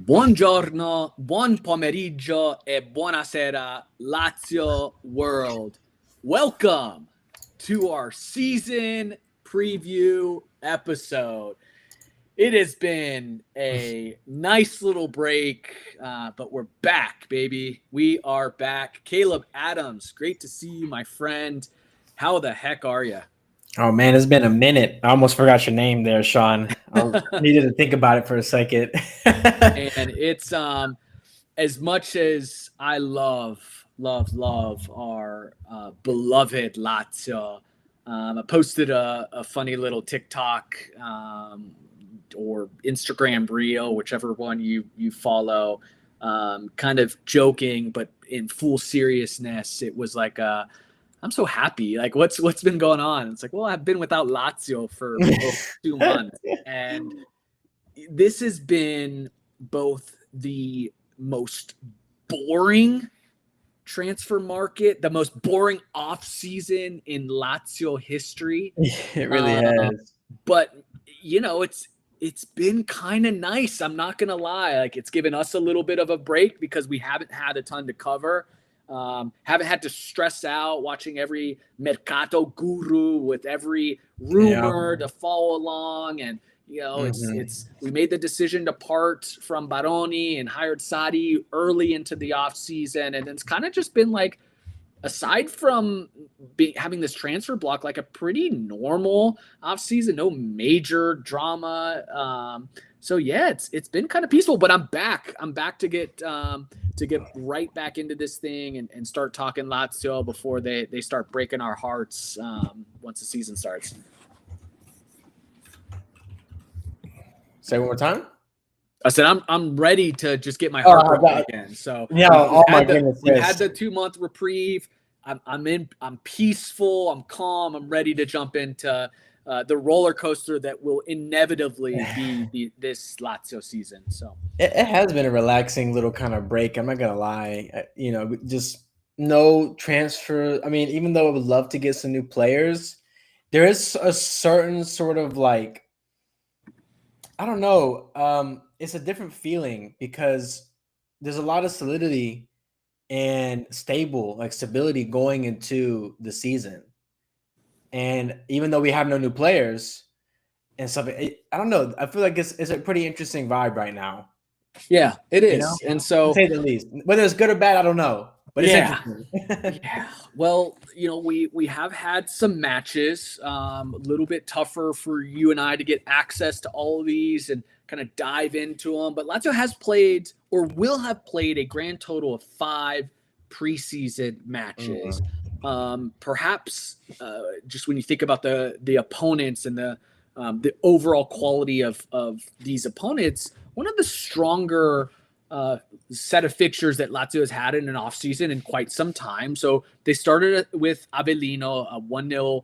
Buongiorno, buon pomeriggio, e buonasera, Lazio world. Welcome to our season preview episode. It has been a nice little break, but we're back, baby. We are back. Caleb Adams, great to see you, my friend. How the heck are you? Oh man, it's been a minute. I almost forgot your name there, Sean. I needed to think about it for a second. And it's as much as I love our beloved Lazio. I posted a funny little TikTok or Instagram reel, whichever one you follow, kind of joking, but in full seriousness. It was like, I'm so happy. Like, what's been going on? It's like, well, I've been without Lazio for over 2 months, and this has been both the most boring transfer market, the most boring offseason in Lazio history. It really has. But it's been kind of nice. I'm not gonna lie. Like, it's given us a little bit of a break because we haven't had a ton to cover. Haven't had to stress out watching every mercato guru with every rumor to follow along. And it's we made the decision to part from Baroni and hired Sadi early into the off season, and it's kind of just been like, aside from having this transfer block, like a pretty normal off season, no major drama. So yeah, it's been kind of peaceful, but I'm back to get right back into this thing and start talking Lazio before they start breaking our hearts once the season starts. Say one more time. I said I'm ready to just get my heart broken again. So yeah, we've had the 2-month reprieve. I'm peaceful. I'm calm. I'm ready to jump into the roller coaster that will inevitably be this Lazio season. So it has been a relaxing little kind of break. I'm not gonna lie. Just no transfer. I mean, even though I would love to get some new players, there is a certain sort of like, I don't know. It's a different feeling because there's a lot of solidity and stability going into the season. And even though we have no new players and stuff, I don't know. I feel like it's a pretty interesting vibe right now. Yeah, it is. And so, to say the least, whether it's good or bad, I don't know. But it's interesting. Yeah. Well, we have had some matches, a little bit tougher for you and I to get access to all of these and kind of dive into them. But Lazio has played or will have played a grand total of 5 preseason matches. Perhaps just when you think about the opponents and the overall quality of these opponents, one of the stronger set of fixtures that Lazio has had in an offseason in quite some time. So they started with Avellino, a 1-0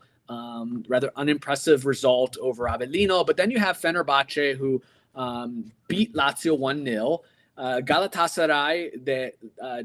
rather unimpressive result over Avellino. But then you have Fenerbahce, who beat Lazio 1-0. Galatasaray that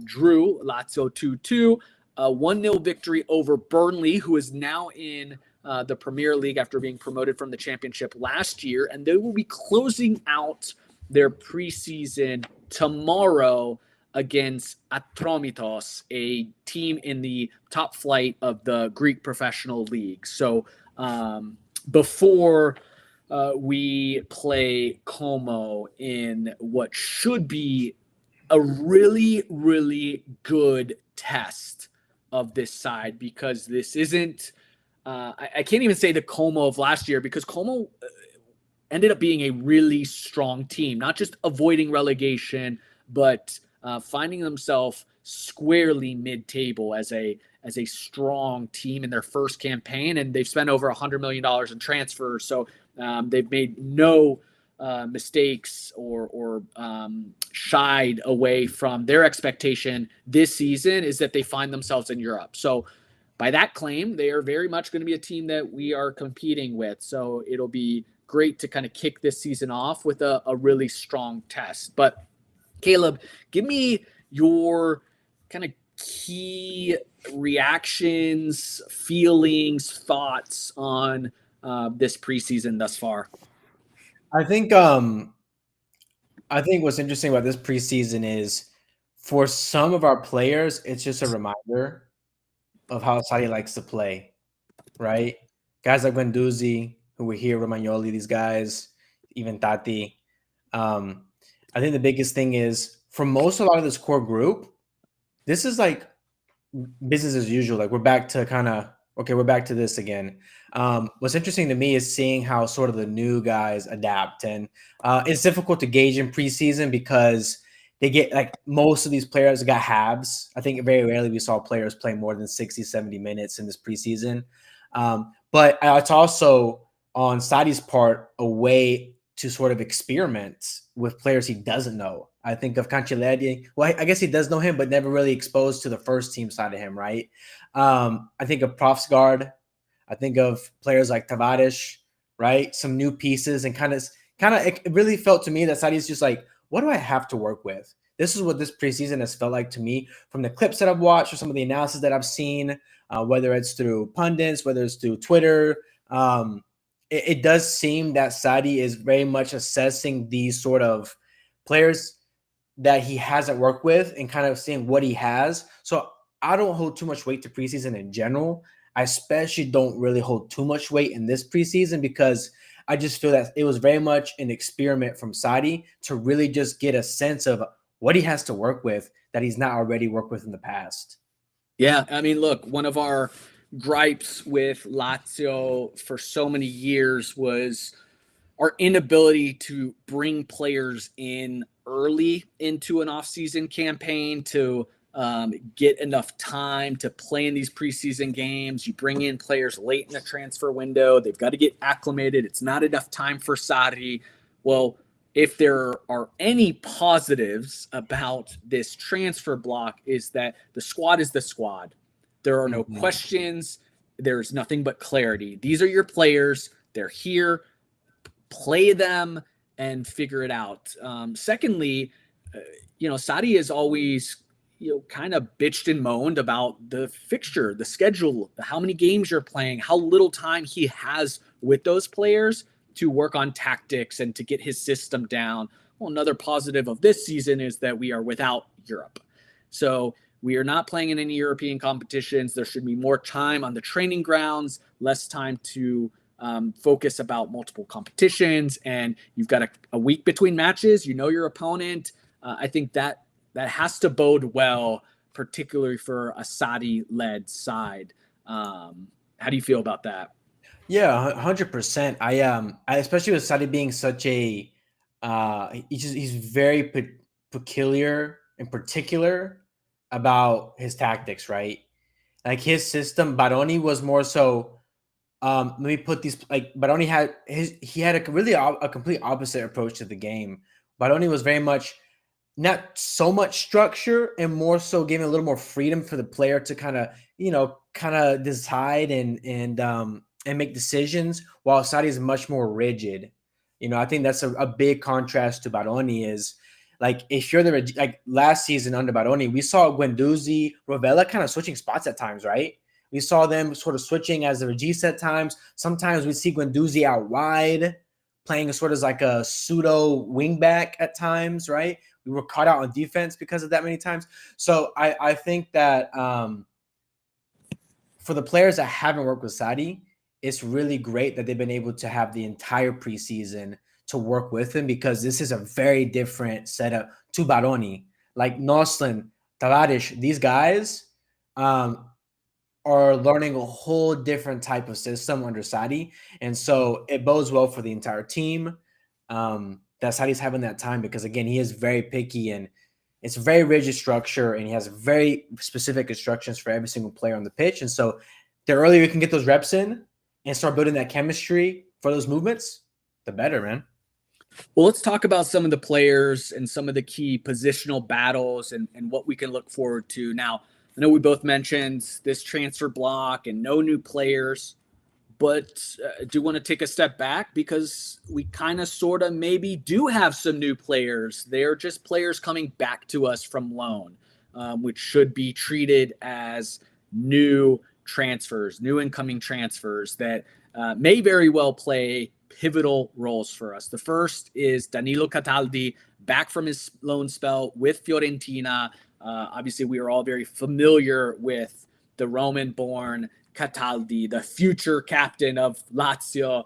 drew Lazio 2-2. A 1-0 victory over Burnley, who is now in the Premier League after being promoted from the Championship last year. And they will be closing out their preseason tomorrow against Atromitos, a team in the top flight of the Greek professional league. So before we play Como in what should be a really, really good test of this side, because this isn't I can't even say the Como of last year, because Como ended up being a really strong team, not just avoiding relegation, but finding themselves squarely mid-table as a strong team in their first campaign. And they've spent over $100 million in transfers. So they've made no mistakes or shied away from their expectation this season, is that they find themselves in Europe. So by that claim, they are very much going to be a team that we are competing with. So it'll be great to kind of kick this season off with a really strong test. But Caleb, give me your kind of key reactions, feelings, thoughts on this preseason thus far. I think I think what's interesting about this preseason is for some of our players, it's just a reminder of how Saudi likes to play, right? Guys like Guendouzi, who were here, Romagnoli, these guys, even Tati. Um, I think the biggest thing is for a lot of this core group, this is like business as usual. Like we're back to kind of okay, we're back to this again. What's interesting to me is seeing how sort of the new guys adapt, and it's difficult to gauge in preseason because they get like most of these players got halves. I think very rarely we saw players play more than 60, 70 minutes in this preseason. But it's also on Sadi's part a way to sort of experiment with players he doesn't know. I think of Cancelleri. Well, I guess he does know him, but never really exposed to the first team side of him, right? I think of Profsgaard. I think of players like Tavares, right? Some new pieces and it really felt to me that Sadi's just like, what do I have to work with? This is what this preseason has felt like to me from the clips that I've watched or some of the analysis that I've seen, whether it's through pundits, whether it's through Twitter. It does seem that Sadi is very much assessing these sort of players that he hasn't worked with and kind of seeing what he has. So I don't hold too much weight to preseason in general. I especially don't really hold too much weight in this preseason because I just feel that it was very much an experiment from Sadi to really just get a sense of what he has to work with that he's not already worked with in the past. Yeah, I mean, look, one of our gripes with Lazio for so many years was our inability to bring players in early into an off-season campaign to get enough time to play in these preseason games. You bring in players late in the transfer window. They've got to get acclimated. It's not enough time for Sadi. Well, if there are any positives about this transfer block is that the squad is the squad. There are no questions. There's nothing but clarity. These are your players. They're here. Play them and figure it out. Secondly, Sadi has always, kind of bitched and moaned about the fixture, the schedule, how many games you're playing, how little time he has with those players to work on tactics and to get his system down. Well, another positive of this season is that we are without Europe. So we are not playing in any European competitions. There should be more time on the training grounds, less time to focus about multiple competitions, and you've got a week between matches. You know your opponent. I think that has to bode well, particularly for a Sadi-led side. How do you feel about that? Yeah, 100%. I especially with Sadi being such a he's very peculiar and particular about his tactics, right? Like his system, Baroni was more so. Let me put these like Baroni had he had a really a complete opposite approach to the game. Baroni was very much not so much structure and more so giving a little more freedom for the player to kind of decide and make decisions, while Sadi is much more rigid. I think that's a big contrast to Baroni is like if you're like last season under Baroni, we saw Guendouzi, Rovella kind of switching spots at times, right? We saw them sort of switching as the Regis at times. Sometimes we see Guendouzi out wide, playing sort of like a pseudo wingback at times, right? We were caught out on defense because of that many times. So I think that for the players that haven't worked with Sadi, it's really great that they've been able to have the entire preseason to work with him because this is a very different setup to Baroni. Like Noslin, Tavares, these guys are learning a whole different type of system under Sadi. And so it bodes well for the entire team. That Sadi's having that time because, again, he is very picky and it's a very rigid structure and he has very specific instructions for every single player on the pitch. And so the earlier you can get those reps in and start building that chemistry for those movements, the better, man. Well, let's talk about some of the players and some of the key positional battles and what we can look forward to. Now, I know we both mentioned this transfer block and no new players, but do want to take a step back because we kind of sort of maybe do have some new players. They're just players coming back to us from loan, which should be treated as new transfers, new incoming transfers that may very well play pivotal roles for us. The first is Danilo Cataldi, back from his loan spell with Fiorentina. Obviously, we are all very familiar with the Roman-born Cataldi, the future captain of Lazio.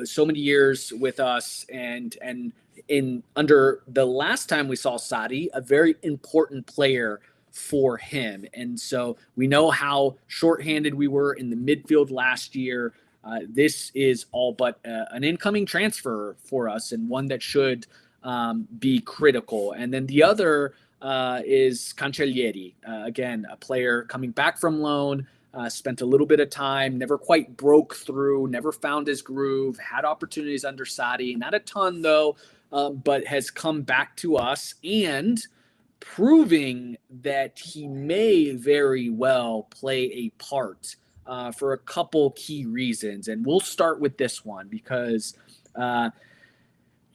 So many years with us, and in under the last time we saw Sarri, a very important player for him. And so we know how shorthanded we were in the midfield last year. This is all but an incoming transfer for us, and one that should be critical. And then the other is Cancellieri. Again, a player coming back from loan, spent a little bit of time, never quite broke through, never found his groove, had opportunities under Sarri, not a ton though, but has come back to us and proving that he may very well play a part for a couple key reasons. And we'll start with this one because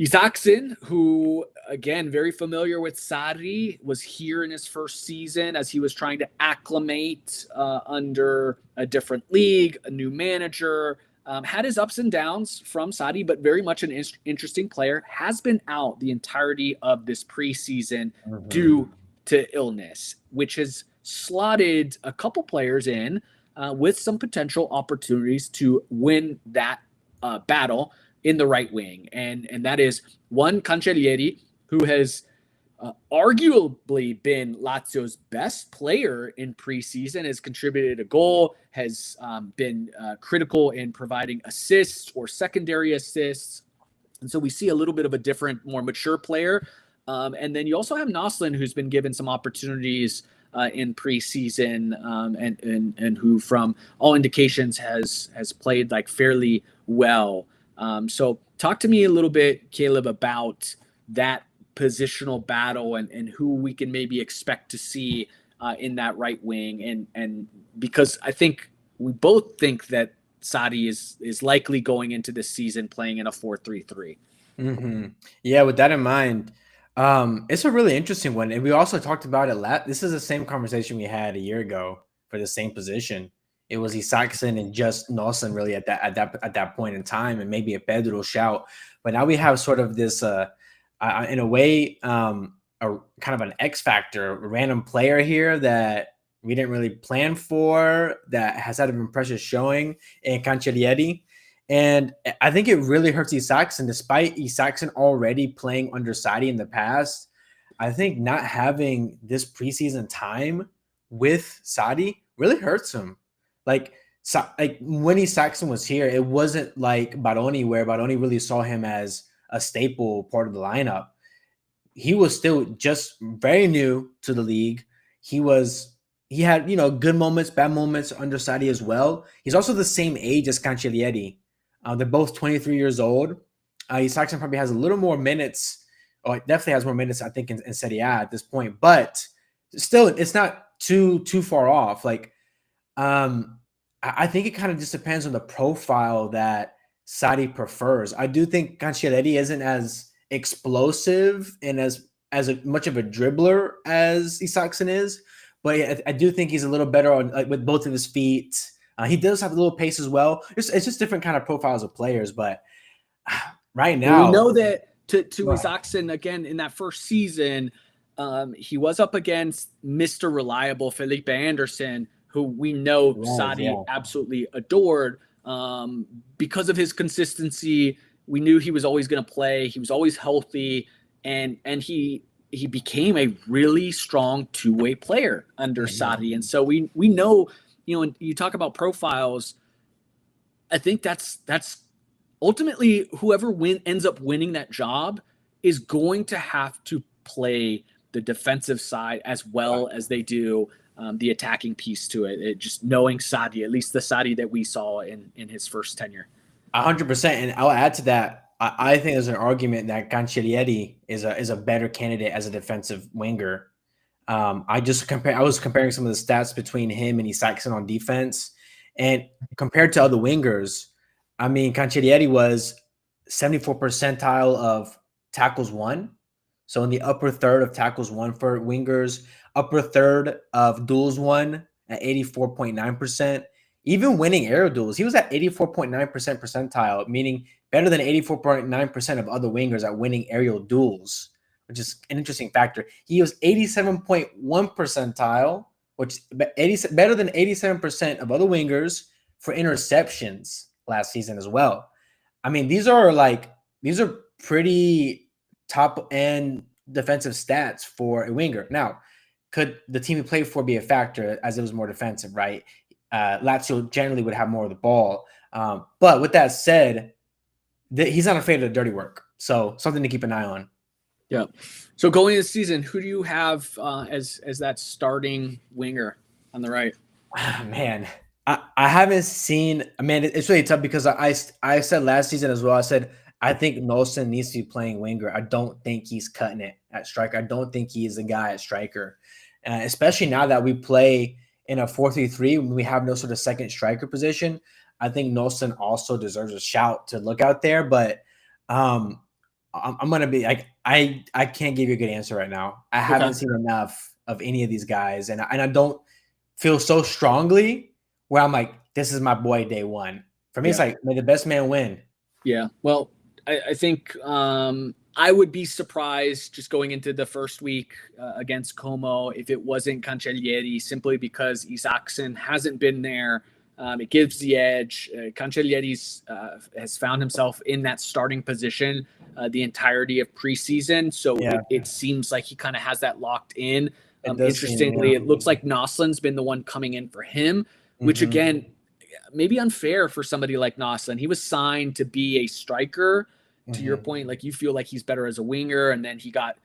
Isaacson, who, again, very familiar with Sarri, was here in his first season as he was trying to acclimate under a different league, a new manager, had his ups and downs from Sarri, but very much an interesting player, has been out the entirety of this preseason due to illness, which has slotted a couple players in with some potential opportunities to win that battle in the right wing. And that is one, Cancellieri, who has arguably been Lazio's best player in preseason, has contributed a goal, has been critical in providing assists or secondary assists. And so we see a little bit of a different, more mature player. And then you also have Noslin, who's been given some opportunities in preseason and who, from all indications, has played like fairly well. So talk to me a little bit, Caleb, about that positional battle and who we can maybe expect to see in that right wing. And because I think we both think that Sarri is likely going into this season playing in a 4-3-3. Yeah, with that in mind, it's a really interesting one. And we also talked about it this is the same conversation we had a year ago for the same position. It was Isaacson and just Nelson really at that point in time, and maybe a Pedro shout. But now we have sort of this, in a way, a kind of an X factor, a random player here that we didn't really plan for, that has had an impressive showing in Cancellieri. And I think it really hurts Isaacson, despite Isaacson already playing under Sarri in the past. I think not having this preseason time with Sarri really hurts him. Like when Isaacson was here, it wasn't like Baroni, where Baroni really saw him as a staple part of the lineup. He was still just very new to the league. He had, good moments, bad moments under Sarri as well. He's also the same age as Cancellieri. They're both 23 years old. Isaacson probably has a little more minutes, or definitely has more minutes, I think, in Serie A at this point. But still, it's not too far off. Like, I think it kind of just depends on the profile that Sarri prefers. I do think Cancellieri isn't as explosive and as much of a dribbler as Isaacson is, but I do think he's a little better on with both of his feet. He does have a little pace as well. It's just different kind of profiles of players, but right now we know that to Isaacson, again, in that first season, he was up against Mr. Reliable Felipe Anderson, who we know Sarri absolutely adored because of his consistency. We knew he was always going to play. He was always healthy, and he became a really strong two-way player under Sarri. And so we know, when you talk about profiles, I think that's ultimately whoever ends up winning that job is going to have to play the defensive side as well as they do the attacking piece to it. Just knowing Sarri, at least the Sarri that we saw in his first tenure. 100%. And I'll add to that. I think there's an argument that Cancellieri is a better candidate as a defensive winger. I was comparing some of the stats between him and Isaacson on defense, and compared to other wingers, I mean, Cancellieri was 74th percentile of tackles won. So in the upper third of tackles won for wingers, upper third of duels won at 84.9%. even winning aerial duels. He was at 84.9% percentile, meaning better than 84.9% of other wingers at winning aerial duels, which is an interesting factor. He was 87.1 percentile, which 80, better than 87% of other wingers for interceptions last season as well. I mean, these are pretty top end defensive stats for a winger. Now, could the team he played for be a factor as it was more defensive, right? Lazio generally would have more of the ball. But with that said, he's not afraid of the dirty work. So something to keep an eye on. Yeah. So going into the season, who do you have as that starting winger on the right? Man, I haven't seen. Man, it's really tough because I said last season as well. I said I think Nelson needs to be playing winger. I don't think he's cutting it at striker. I don't think he is the guy at striker, especially now that we play in a 4-3-3 when we have no sort of second striker position. I think Nelson also deserves a shout to look out there, but I'm gonna be like I can't give you a good answer right now. I haven't seen enough of any of these guys, and I don't feel so strongly where I'm like, this is my boy day one. For me, it's like, may the best man win. Yeah. Well, I think I would be surprised just going into the first week against Como if it wasn't Cancellieri, simply because Isaacson hasn't been there. It gives the edge. Cancellieri's has found himself in that starting position the entirety of preseason. So it seems like he kind of has that locked in. Interestingly, it looks like Noslin's been the one coming in for him, which again, maybe unfair for somebody like Noslin. He was signed to be a striker. To your point, like you feel like he's better as a winger, and then he got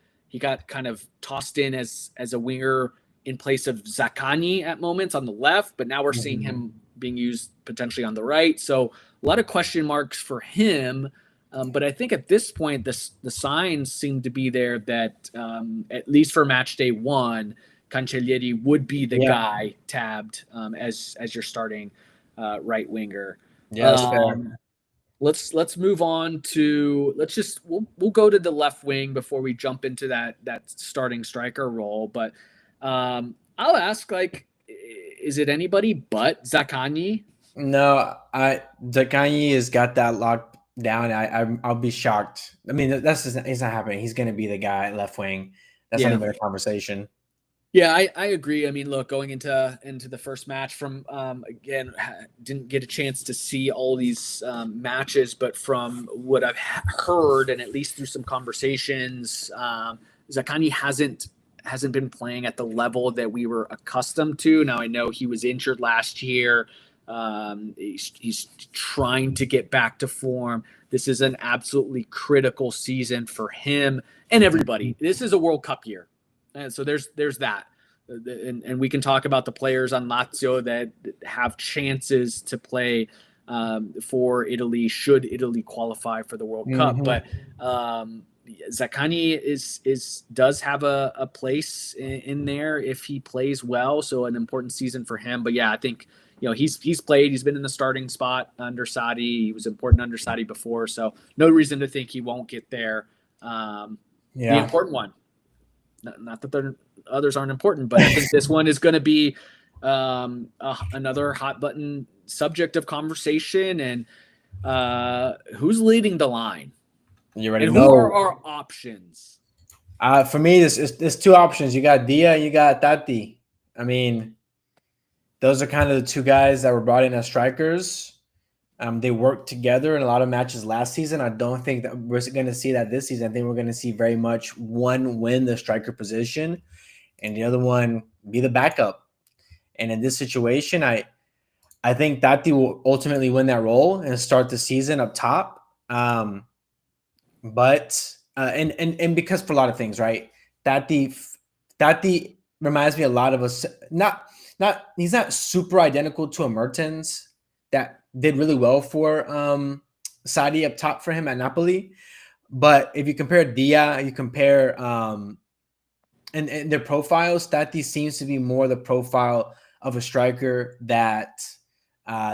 kind of tossed in as a winger in place of Zaccagni at moments on the left, but now we're seeing him being used potentially on the right. So a lot of question marks for him. But I think at this point, the signs seem to be there that at least for match day one, Cancellieri would be the guy tabbed as your starting right winger. Yeah, that's fair. Let's move on to we'll go to the left wing before we jump into that starting striker role. But I'll ask, like, is it anybody but Zaccagni? No, Zaccagni has got that locked down. I'll be shocked. I mean, it's not happening. He's going to be the guy at left wing. That's not even a conversation. Yeah, I agree. I mean, look, going into the first match from again, didn't get a chance to see all these matches, but from what I've heard and at least through some conversations, Zaccagni hasn't been playing at the level that we were accustomed to. Now I know he was injured last year. He's trying to get back to form. This is an absolutely critical season for him and everybody. This is a World Cup year. And so there's that. And we can talk about the players on Lazio that have chances to play for Italy should Italy qualify for the World Cup. But Zaccagni does have a place in there if he plays well. So an important season for him. But yeah, I think he's played. He's been in the starting spot under Sadi. He was important under Sadi before. So no reason to think he won't get there. The important one. Not that the others aren't important, but I think this one is going to be another hot button subject of conversation. And who's leading the line? You already and know. Who are our options? For me, there's two options. You got Dia and you got Tati. I mean, those are kind of the two guys that were brought in as strikers. They worked together in a lot of matches last season. I don't think that we're going to see that this season. I think we're going to see very much one win the striker position and the other one be the backup. And in this situation, I think Tati will ultimately win that role and start the season up top. But because for a lot of things, right? Tati reminds me a lot of us. He's not super identical to a Mertens that did really well for Sadi up top for him at Napoli. But if you compare Dia, you compare and their profiles, Tati seems to be more the profile of a striker that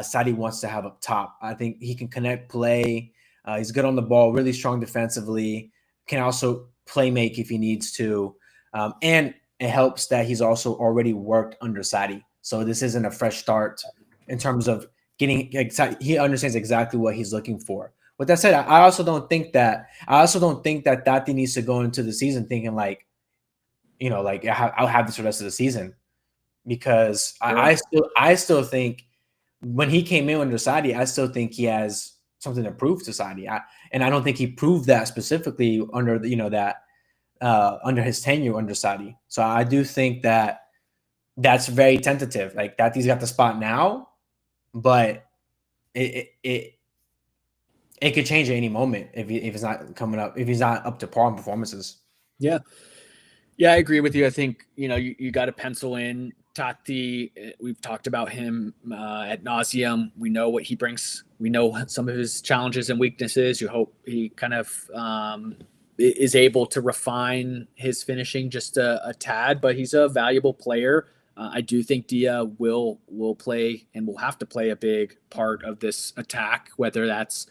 Sadi wants to have up top. I think he can connect play. He's good on the ball, really strong defensively, can also play make if he needs to. And it helps that he's also already worked under Sadi. So this isn't a fresh start in terms of getting he understands exactly what he's looking for. With that said, I also don't think that Tati needs to go into the season thinking like, like I'll have this for the rest of the season, because Sure. I still think when he came in under Sadi, I still think he has something to prove to Sadi. And I don't think he proved that specifically under that under his tenure under Sadi. So I do think that that's very tentative. Like Tati's got the spot now, but it could change at any moment if it's not coming up, if he's not up to par in performances. Yeah. Yeah, I agree with you. I think, you got to pencil in Tati. We've talked about him ad nauseum. We know what he brings. We know some of his challenges and weaknesses. You hope he kind of is able to refine his finishing just a tad, but he's a valuable player. I do think Dia will play and will have to play a big part of this attack, whether that's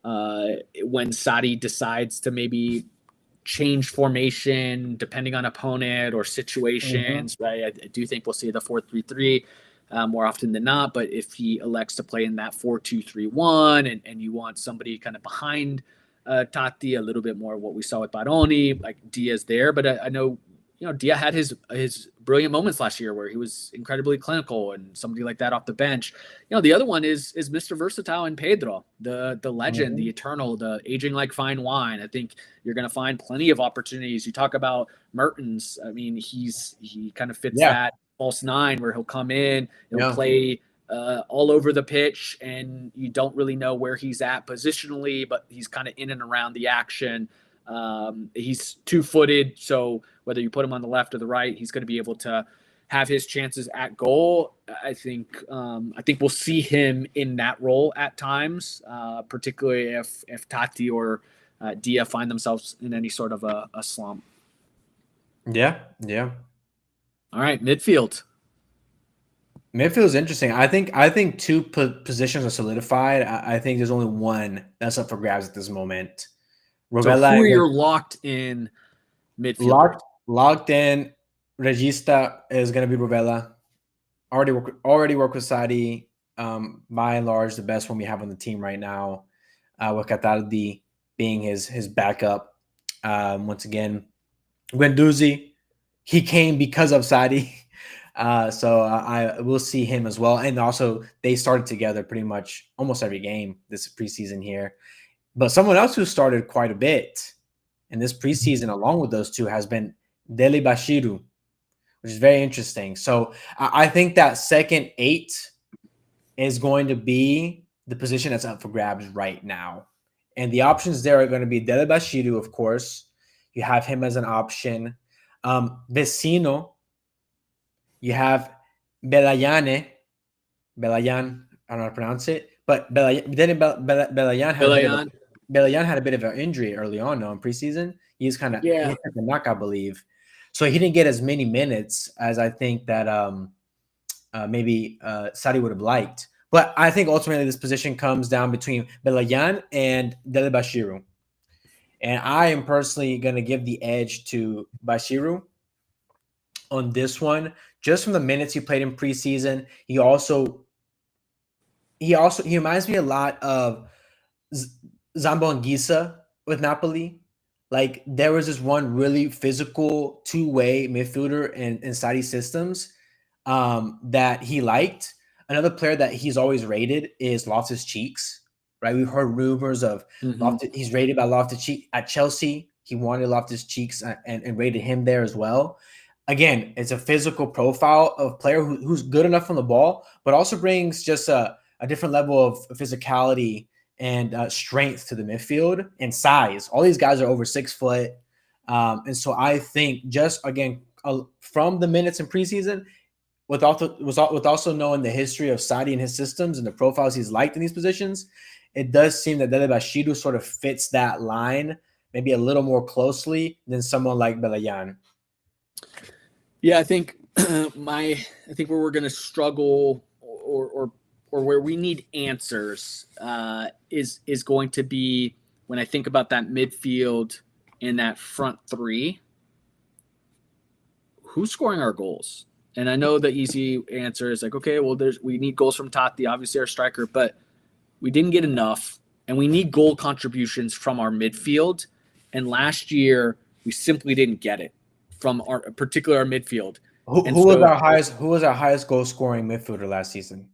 when Sadi decides to maybe change formation depending on opponent or Mm-hmm. situations. Right, I do think we'll see the 4-3-3 more often than not. But if he elects to play in that 4-2-3-1, and you want somebody kind of behind Tati, a little bit more of what we saw with Baroni, like Diaz there. But I know Dia had his brilliant moments last year where he was incredibly clinical, and somebody like that off the bench. The other one is Mr. Versatile and Pedro, the legend, the Mm-hmm. eternal, the aging like fine wine. I think you're going to find plenty of opportunities. You talk about Mertens. I mean, he kind of fits Yeah. that false nine where he'll come in, he'll Yeah. play all over the pitch, and you don't really know where he's at positionally, but he's kind of in and around the action. He's 2-footed, so whether you put him on the left or the right, he's going to be able to have his chances at goal. I think we'll see him in that role at times, particularly if Tati or Dia find themselves in any sort of a slump. Yeah. Yeah. All right, midfield. Midfield is interesting. I think two positions are solidified. I think there's only one that's up for grabs at this moment. So Rovella who are and your locked in midfielders? locked in. Regista is going to be Rovella. Already work with Sadi. By and large, the best one we have on the team right now. With Cataldi being his backup. Once again, Guendouzi, he came because of Sadi. So I will see him as well. And also, they started together pretty much almost every game this preseason here. But someone else who started quite a bit in this preseason, along with those two, has been Dele Bashiru, which is very interesting. So I think that second 8 is going to be the position that's up for grabs right now. And the options there are going to be Dele Bashiru, of course. You have him as an option. Vecino, you have Belayane. Belayan, I don't know how to pronounce it, but Belayan had a bit of Belayan. an injury early on, though, in preseason. He Yeah. had the knock, I believe. So he didn't get as many minutes as I think that maybe Sadi would have liked. But I think ultimately this position comes down between Belayan and Dele Bashiru. And I am personally going to give the edge to Bashiru on this one, just from the minutes he played in preseason. He reminds me a lot of Zambo Anguissa with Napoli. Like there was this one really physical two-way midfielder in Saudi systems that he liked. Another player that he's always rated is Loftus Cheeks. Right, we've heard rumors of Mm-hmm. Loftus. He's rated by Loftus Cheeks at Chelsea. He wanted Loftus Cheeks and rated him there as well. Again, it's a physical profile of player who's good enough on the ball, but also brings just a different level of physicality and strength to the midfield and size. All these guys are over 6 foot. And so I think just again, from the minutes in preseason, with also knowing the history of Sadi and his systems and the profiles he's liked in these positions, it does seem that Dele Bashiru sort of fits that line maybe a little more closely than someone like Belayan. Yeah, I think I think where we're going to struggle, or where we need answers, is going to be when I think about that midfield and that front three. Who's scoring our goals? And I know the easy answer is like, okay, well, we need goals from Tati, obviously our striker, but we didn't get enough, and we need goal contributions from our midfield. And last year, we simply didn't get it from our particular our midfield. And so Who was our highest goal scoring midfielder last season?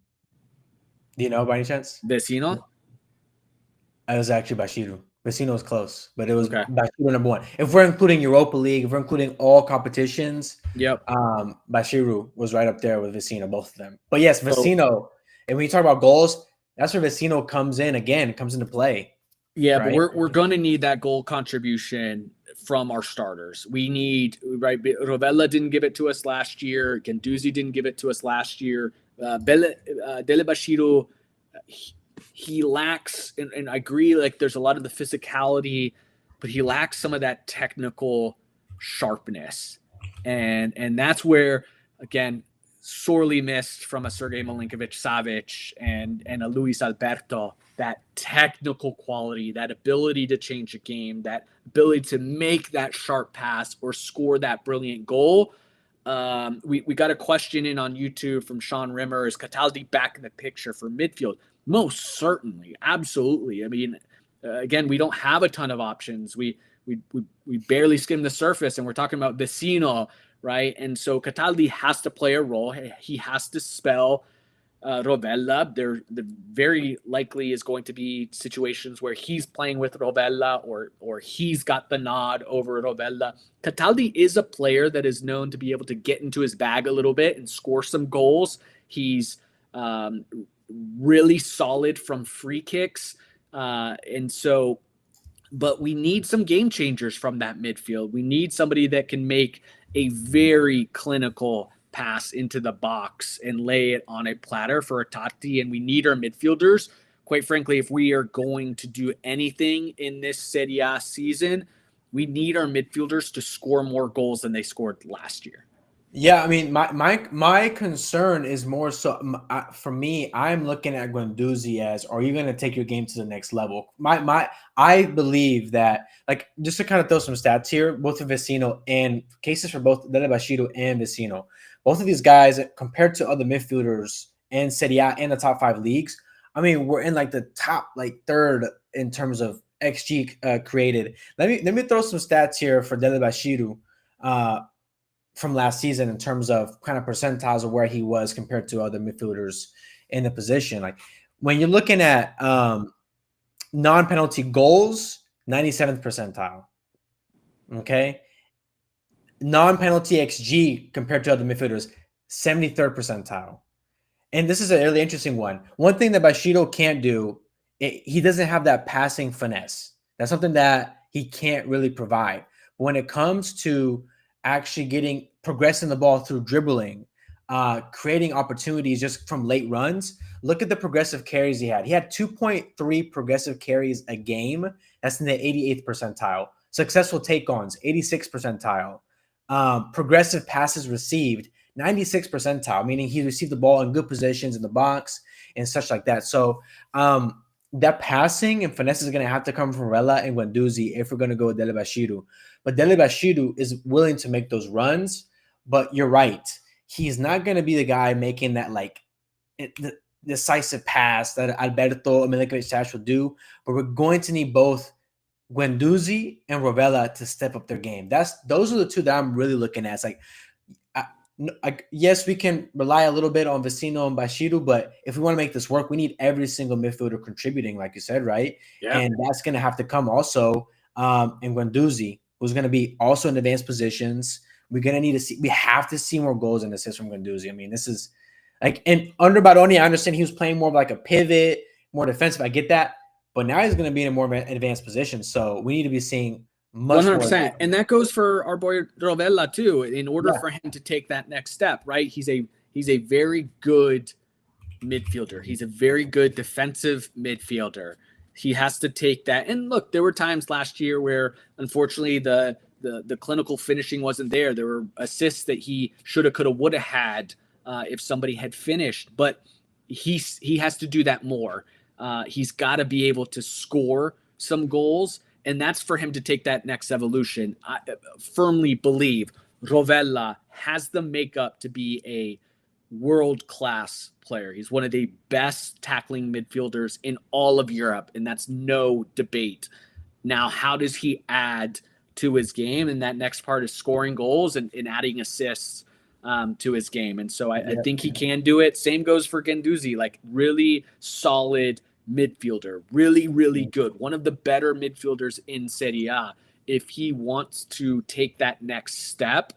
Do you know by any chance? Vecino, It was actually Bashiru. Vecino was close, but it was okay, Bashiru number one. If we're including Europa League, if we're including all competitions, yep. Bashiru was right up there with Vecino, both of them. But yes, So Vecino, and when you talk about goals, that's where Vecino comes into play, yeah, but right? we're going to need that goal contribution from our starters. We need right. Rovella didn't give it to us last year. Gendouzi didn't give it to us last year. Dele Bashiru, he lacks, and I agree. Like there's a lot of the physicality, but he lacks some of that technical sharpness, and that's where again sorely missed from a Sergei Milinkovic Savic and a Luis Alberto, that technical quality, that ability to change a game, that ability to make that sharp pass or score that brilliant goal. We got a question in on YouTube from Sean Rimmer. Is Cataldi back in the picture for midfield? Most certainly, absolutely. I mean, again, we don't have a ton of options. We barely skim the surface, and we're talking about Vecino, right? And so Cataldi has to play a role. He has to spell Rovella. There very likely is going to be situations where he's playing with Rovella or he's got the nod over Rovella. Cataldi is a player that is known to be able to get into his bag a little bit and score some goals. He's really solid from free kicks. And so, but we need some game changers from that midfield. We need somebody that can make a very clinical pass into the box and lay it on a platter for a Tati. And we need our midfielders. Quite frankly, if we are going to do anything in this Serie A season, we need our midfielders to score more goals than they scored last year. Yeah, I mean, my concern is more so for me. I'm looking at Guendouzi as, are you going to take your game to the next level? I believe that, like, just to kind of throw some stats here, both of Vecino and cases for both Dele Bashiru and Vecino, both of these guys compared to other midfielders in Serie A and the top 5 leagues. I mean, we're in like the top third in terms of XG created. Let me throw some stats here for Dele Bashiru. From last season in terms of kind of percentiles of where he was compared to other midfielders in the position. Like when you're looking at non-penalty goals, 97th percentile. Okay. Non-penalty XG compared to other midfielders, 73rd percentile. And this is a really interesting one. One thing that Bashido can't do, he doesn't have that passing finesse. That's something that he can't really provide. But when it comes to actually progressing the ball through dribbling, creating opportunities just from late runs. Look at the progressive carries he had. He had 2.3 progressive carries a game. That's in the 88th percentile. Successful take-ons, 86th percentile. Progressive passes received, 96th percentile, meaning he received the ball in good positions in the box and such like that. So that passing and finesse is going to have to come from Rella and Guendouzi if we're going to go with Dele Bashiru. But Dele Bashiru is willing to make those runs. But you're right. He's not going to be the guy making that decisive pass that Alberto and Milinkovic will do. But we're going to need both Guendouzi and Rovella to step up their game. Those are the two that I'm really looking at. It's like, yes, we can rely a little bit on Vecino and Bashiru, but if we want to make this work, we need every single midfielder contributing, like you said, right? Yeah. And that's going to have to come also in Guendouzi, who's going to be also in advanced positions. We're going to need to see – we have to see more goals and assists from Guendouzi. I mean, this is – like – and under Baroni, I understand he was playing more of like a pivot, more defensive. I get that. But now he's going to be in a more advanced position. So we need to be seeing – 100%. And that goes for our boy Rovella too. In order for him to take that next step, right? He's a very good midfielder. He's a very good defensive midfielder. He has to take that. And look, there were times last year where unfortunately the clinical finishing wasn't there. There were assists that he shoulda, coulda, woulda had if somebody had finished. But he has to do that more. He's got to be able to score some goals. And that's for him to take that next evolution. I firmly believe Rovella has the makeup to be a world-class player. He's one of the best tackling midfielders in all of Europe, and that's no debate. Now, how does he add to his game? And that next part is scoring goals and adding assists to his game. And so I Yeah. think he can do it. Same goes for Gendouzi, like really solid midfielder, really, really good. One of the better midfielders in Serie A. If he wants to take that next step,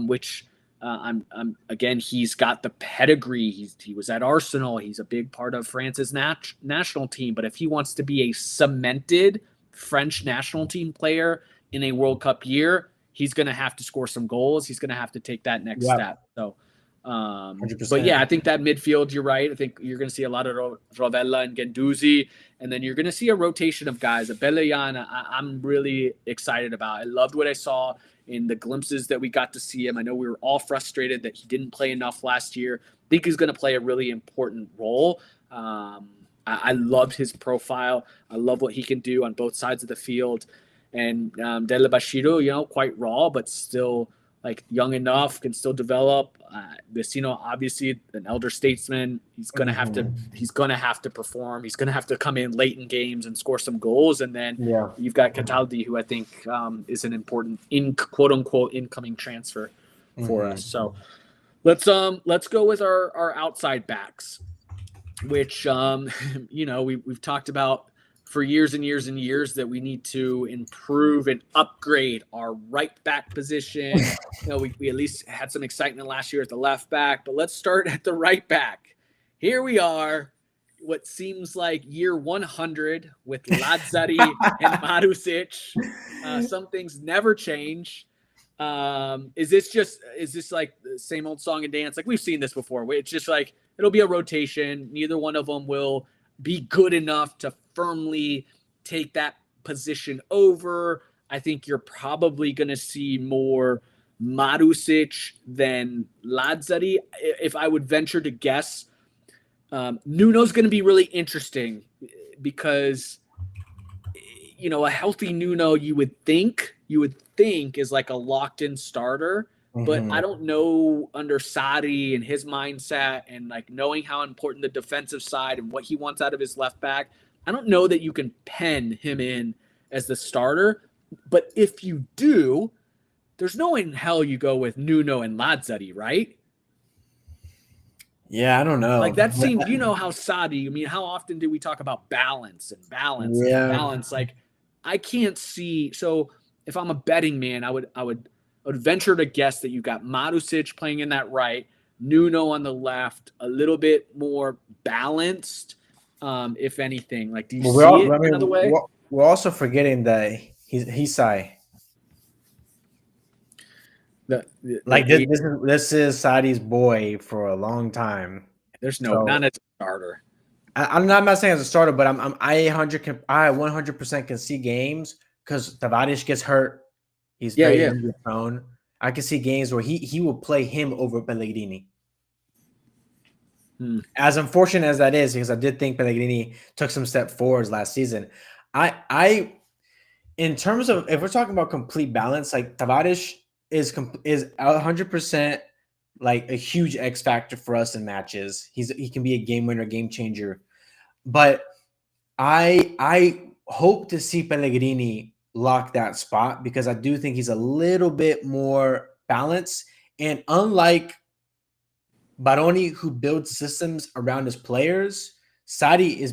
which I'm again, he's got the pedigree. He was at Arsenal. He's a big part of France's national team. But if he wants to be a cemented French national team player in a World Cup year, he's going to have to score some goals. He's going to have to take that next step. So, but yeah, I think that midfield, you're right. I think you're going to see a lot of Rovella and Gendouzi, and then you're going to see a rotation of guys. Belleyan, I'm really excited about. I loved what I saw in the glimpses that we got to see him. I know we were all frustrated that he didn't play enough last year. I think he's going to play a really important role. I loved his profile. I love what he can do on both sides of the field. And Dele Bashiru, quite raw, but still like young enough, can still develop. Vecino, obviously an elder statesman. He's gonna have to perform. He's gonna have to come in late in games and score some goals. And then you've got Cataldi, who I think is an important quote unquote incoming transfer for us. So let's go with our outside backs, which we've talked about for years and years and years that we need to improve and upgrade our right back position. We at least had some excitement last year at the left back, but let's start at the right back. Here we are, what seems like year 100 with Lazzari and Marusic. Some things never change. Is this like the same old song and dance? Like, we've seen this before. It's just like, it'll be a rotation. Neither one of them will be good enough to firmly take that position over. I think you're probably going to see more Marusic than Lazzari. If I would venture to guess, Nuno's going to be really interesting because, a healthy Nuno you would think is like a locked-in starter. But I don't know, under Sarri and his mindset and like knowing how important the defensive side and what he wants out of his left back, I don't know that you can pen him in as the starter. But if you do, there's no way in hell you go with Nuno and Lazzari, right? Yeah, I don't know. Like, that seemed, how Sarri, how often do we talk about balance and balance and balance? Like, I can't see. So if I'm a betting man, I would venture to guess that you've got Marusic playing in that right, Nuno on the left, a little bit more balanced, if anything. Like, do you see it another way? We're also forgetting that he's Sai. This is Sadi's boy for a long time. There's not as a starter. I'm not saying as a starter, but I 100% can see games because Tavares gets hurt. He's very injury prone. I can see games where he will play him over Pellegrini. As unfortunate as that is, because I did think Pellegrini took some step forwards last season. In terms of, if we're talking about complete balance, like, Tavares is 100% like a huge X factor for us in matches. He can be a game winner, game changer. But I hope to see Pellegrini lock that spot because I do think he's a little bit more balanced. And unlike Baroni, who builds systems around his players, Sadi is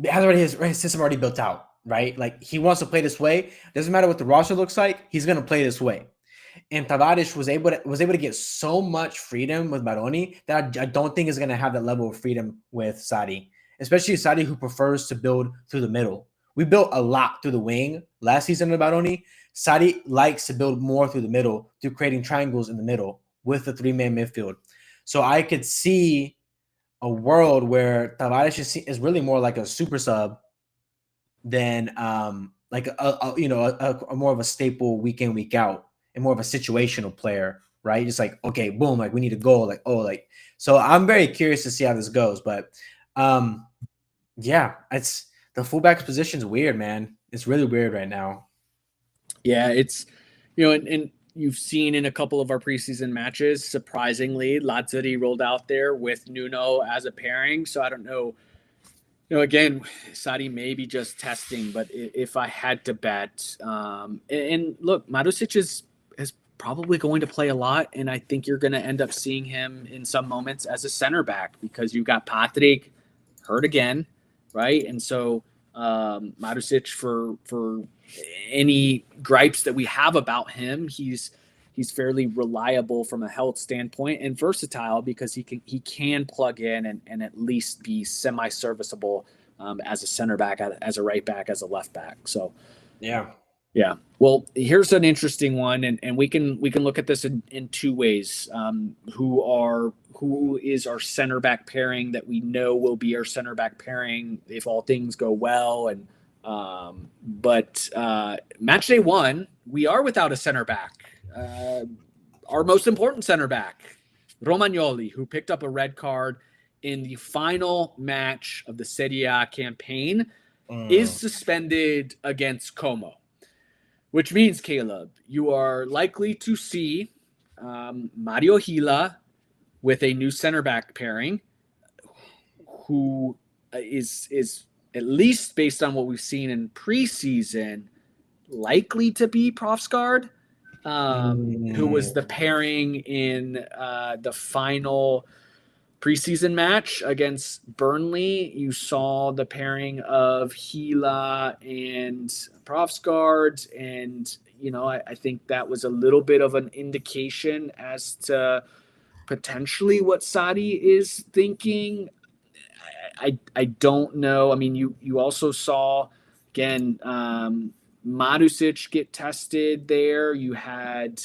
his system already built out, right? Like, he wants to play this way. Doesn't matter what the roster looks like, he's going to play this way. And Tavares was able to get so much freedom with Baroni that I don't think is going to have that level of freedom with Sadi, especially Sadi, who prefers to build through the middle. We built a lot through the wing last season with Baroni. Sadi likes to build more through the middle, through creating triangles in the middle with the three-man midfield. So I could see a world where Tavares is really more like a super sub than like a more of a staple week in, week out, and more of a situational player, right? Just like, okay, boom, like, we need a goal, like, oh, like. So I'm very curious to see how this goes, but it's the fullback's position is weird, man. It's really weird right now. Yeah, it's And you've seen in a couple of our preseason matches, surprisingly, Lazio rolled out there with Nuno as a pairing. So I don't know. Again, Sadi may be just testing, but if I had to bet, and look, Marusic is probably going to play a lot, and I think you're going to end up seeing him in some moments as a center back because you've got Patrick hurt again, right? And so Marusic, for any gripes that we have about him, he's fairly reliable from a health standpoint and versatile because he can plug in and at least be semi-serviceable as a center back, as a right back, as a left back. So Yeah. yeah. Well, here's an interesting one, and we can look at this in two ways. Who is our center back pairing that we know will be our center back pairing if all things go well, and but match day one, we are without a center back. Our most important center back, Romagnoli, who picked up a red card in the final match of the Serie A campaign, is suspended against Como. Which means, Caleb, you are likely to see Mario Gila with a new center back pairing, who is at least based on what we've seen in preseason, likely to be Profsgaard, who was the pairing in the final preseason match against Burnley. You saw the pairing of Gila and Profsgaard, and I think that was a little bit of an indication as to potentially what Sadi is thinking. I don't know. I mean, you also saw again Marusic get tested there. You had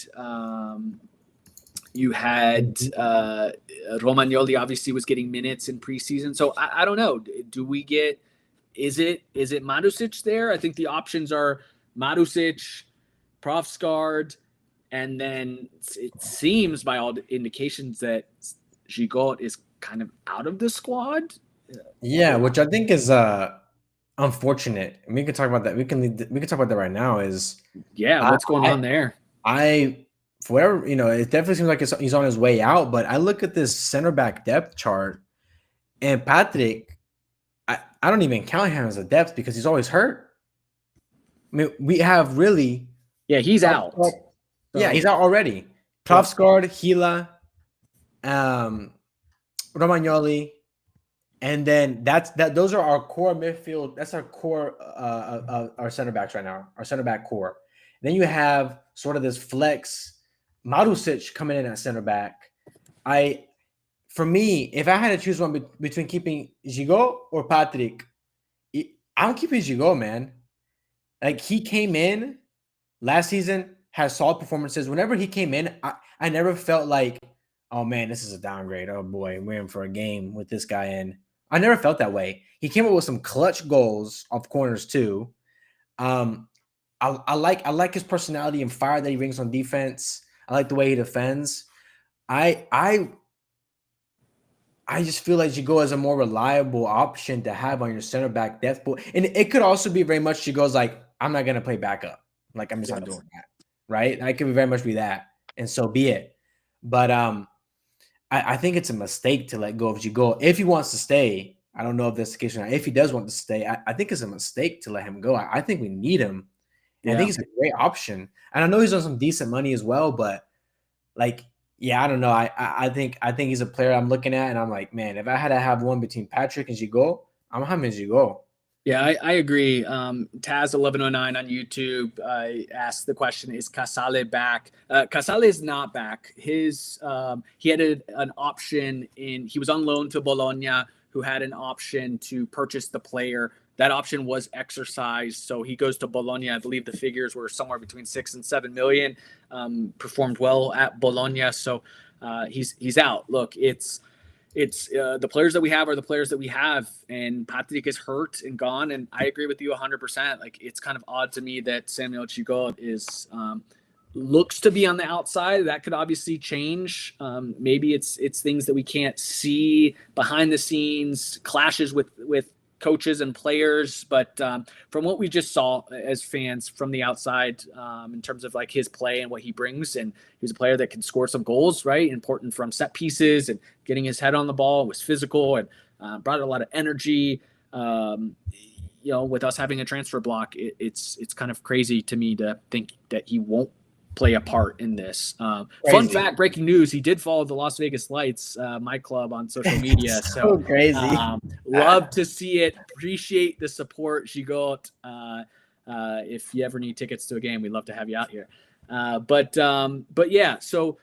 Romagnoli obviously was getting minutes in preseason. So I don't know. Do we get? Is it Marusic there? I think the options are Marusic, Profsgaard, and then it seems by all indications that Gigot is kind of out of the squad. Yeah, which I think is unfortunate. We can talk about that. We can talk about that right now. What's going on there? For whatever, it definitely seems like he's on his way out. But I look at this center back depth chart, and Patrick, I don't even count him as a depth because he's always hurt. I mean, we have really. Yeah, he's out. Yeah, he's out already. Profsgaard, Gila, Romagnoli. And then those are our core midfield. That's our core, our center backs right now, our center back core. Then you have sort of this flex Marusic coming in at center back. For me, if I had to choose one between keeping Gigot or Patrick, I'm keeping Gigot, man. Like, he came in last season, had solid performances. Whenever he came in, I never felt like, oh man, this is a downgrade. Oh boy, we're in for a game with this guy in. I never felt that way. He came up with some clutch goals off corners too. I like his personality and fire that he brings on defense. I like the way he defends. I just feel like Gigot is a more reliable option to have on your center back depth pool. And it could also be very much Gigot's like, I'm not gonna play backup. Like, I'm just not doing that. Right? That could very much be that. And so be it. But I think it's a mistake to let go of Gigot if he wants to stay. I don't know if that's the case or not. If he does want to stay, I think it's a mistake to let him go. I think we need him. And I think he's a great option. And I know he's on some decent money as well, but like, yeah, I don't know. I think he's a player I'm looking at, and I'm like, man, if I had to have one between Patrick and Gigot, I'm having Gigot. Yeah, I agree. Taz1109 on YouTube asked the question: is Casale back? Casale is not back. His he had an option he was on loan to Bologna, who had an option to purchase the player. That option was exercised, so he goes to Bologna. I believe the figures were somewhere between 6 and 7 million. Performed well at Bologna, so he's out. Look, it's the players that we have are the players that we have, and Patrick is hurt and gone. And I agree with you 100%. Like, it's kind of odd to me that Samuel Gigot is looks to be on the outside. That could obviously change. Maybe it's things that we can't see behind the scenes, clashes with coaches and players, but from what we just saw as fans from the outside, in terms of like his play and what he brings, and he's a player that can score some goals, right? Important from set pieces and getting his head on the ball, was physical and brought a lot of energy. With us having a transfer block, it's kind of crazy to me to think that he won't play a part in this. Fun fact, breaking news, he did follow the Las Vegas Lights, my club, on social media. So crazy. Love to see it. Appreciate the support, Gigot. If you ever need tickets to a game, we'd love to have you out here. But yeah, so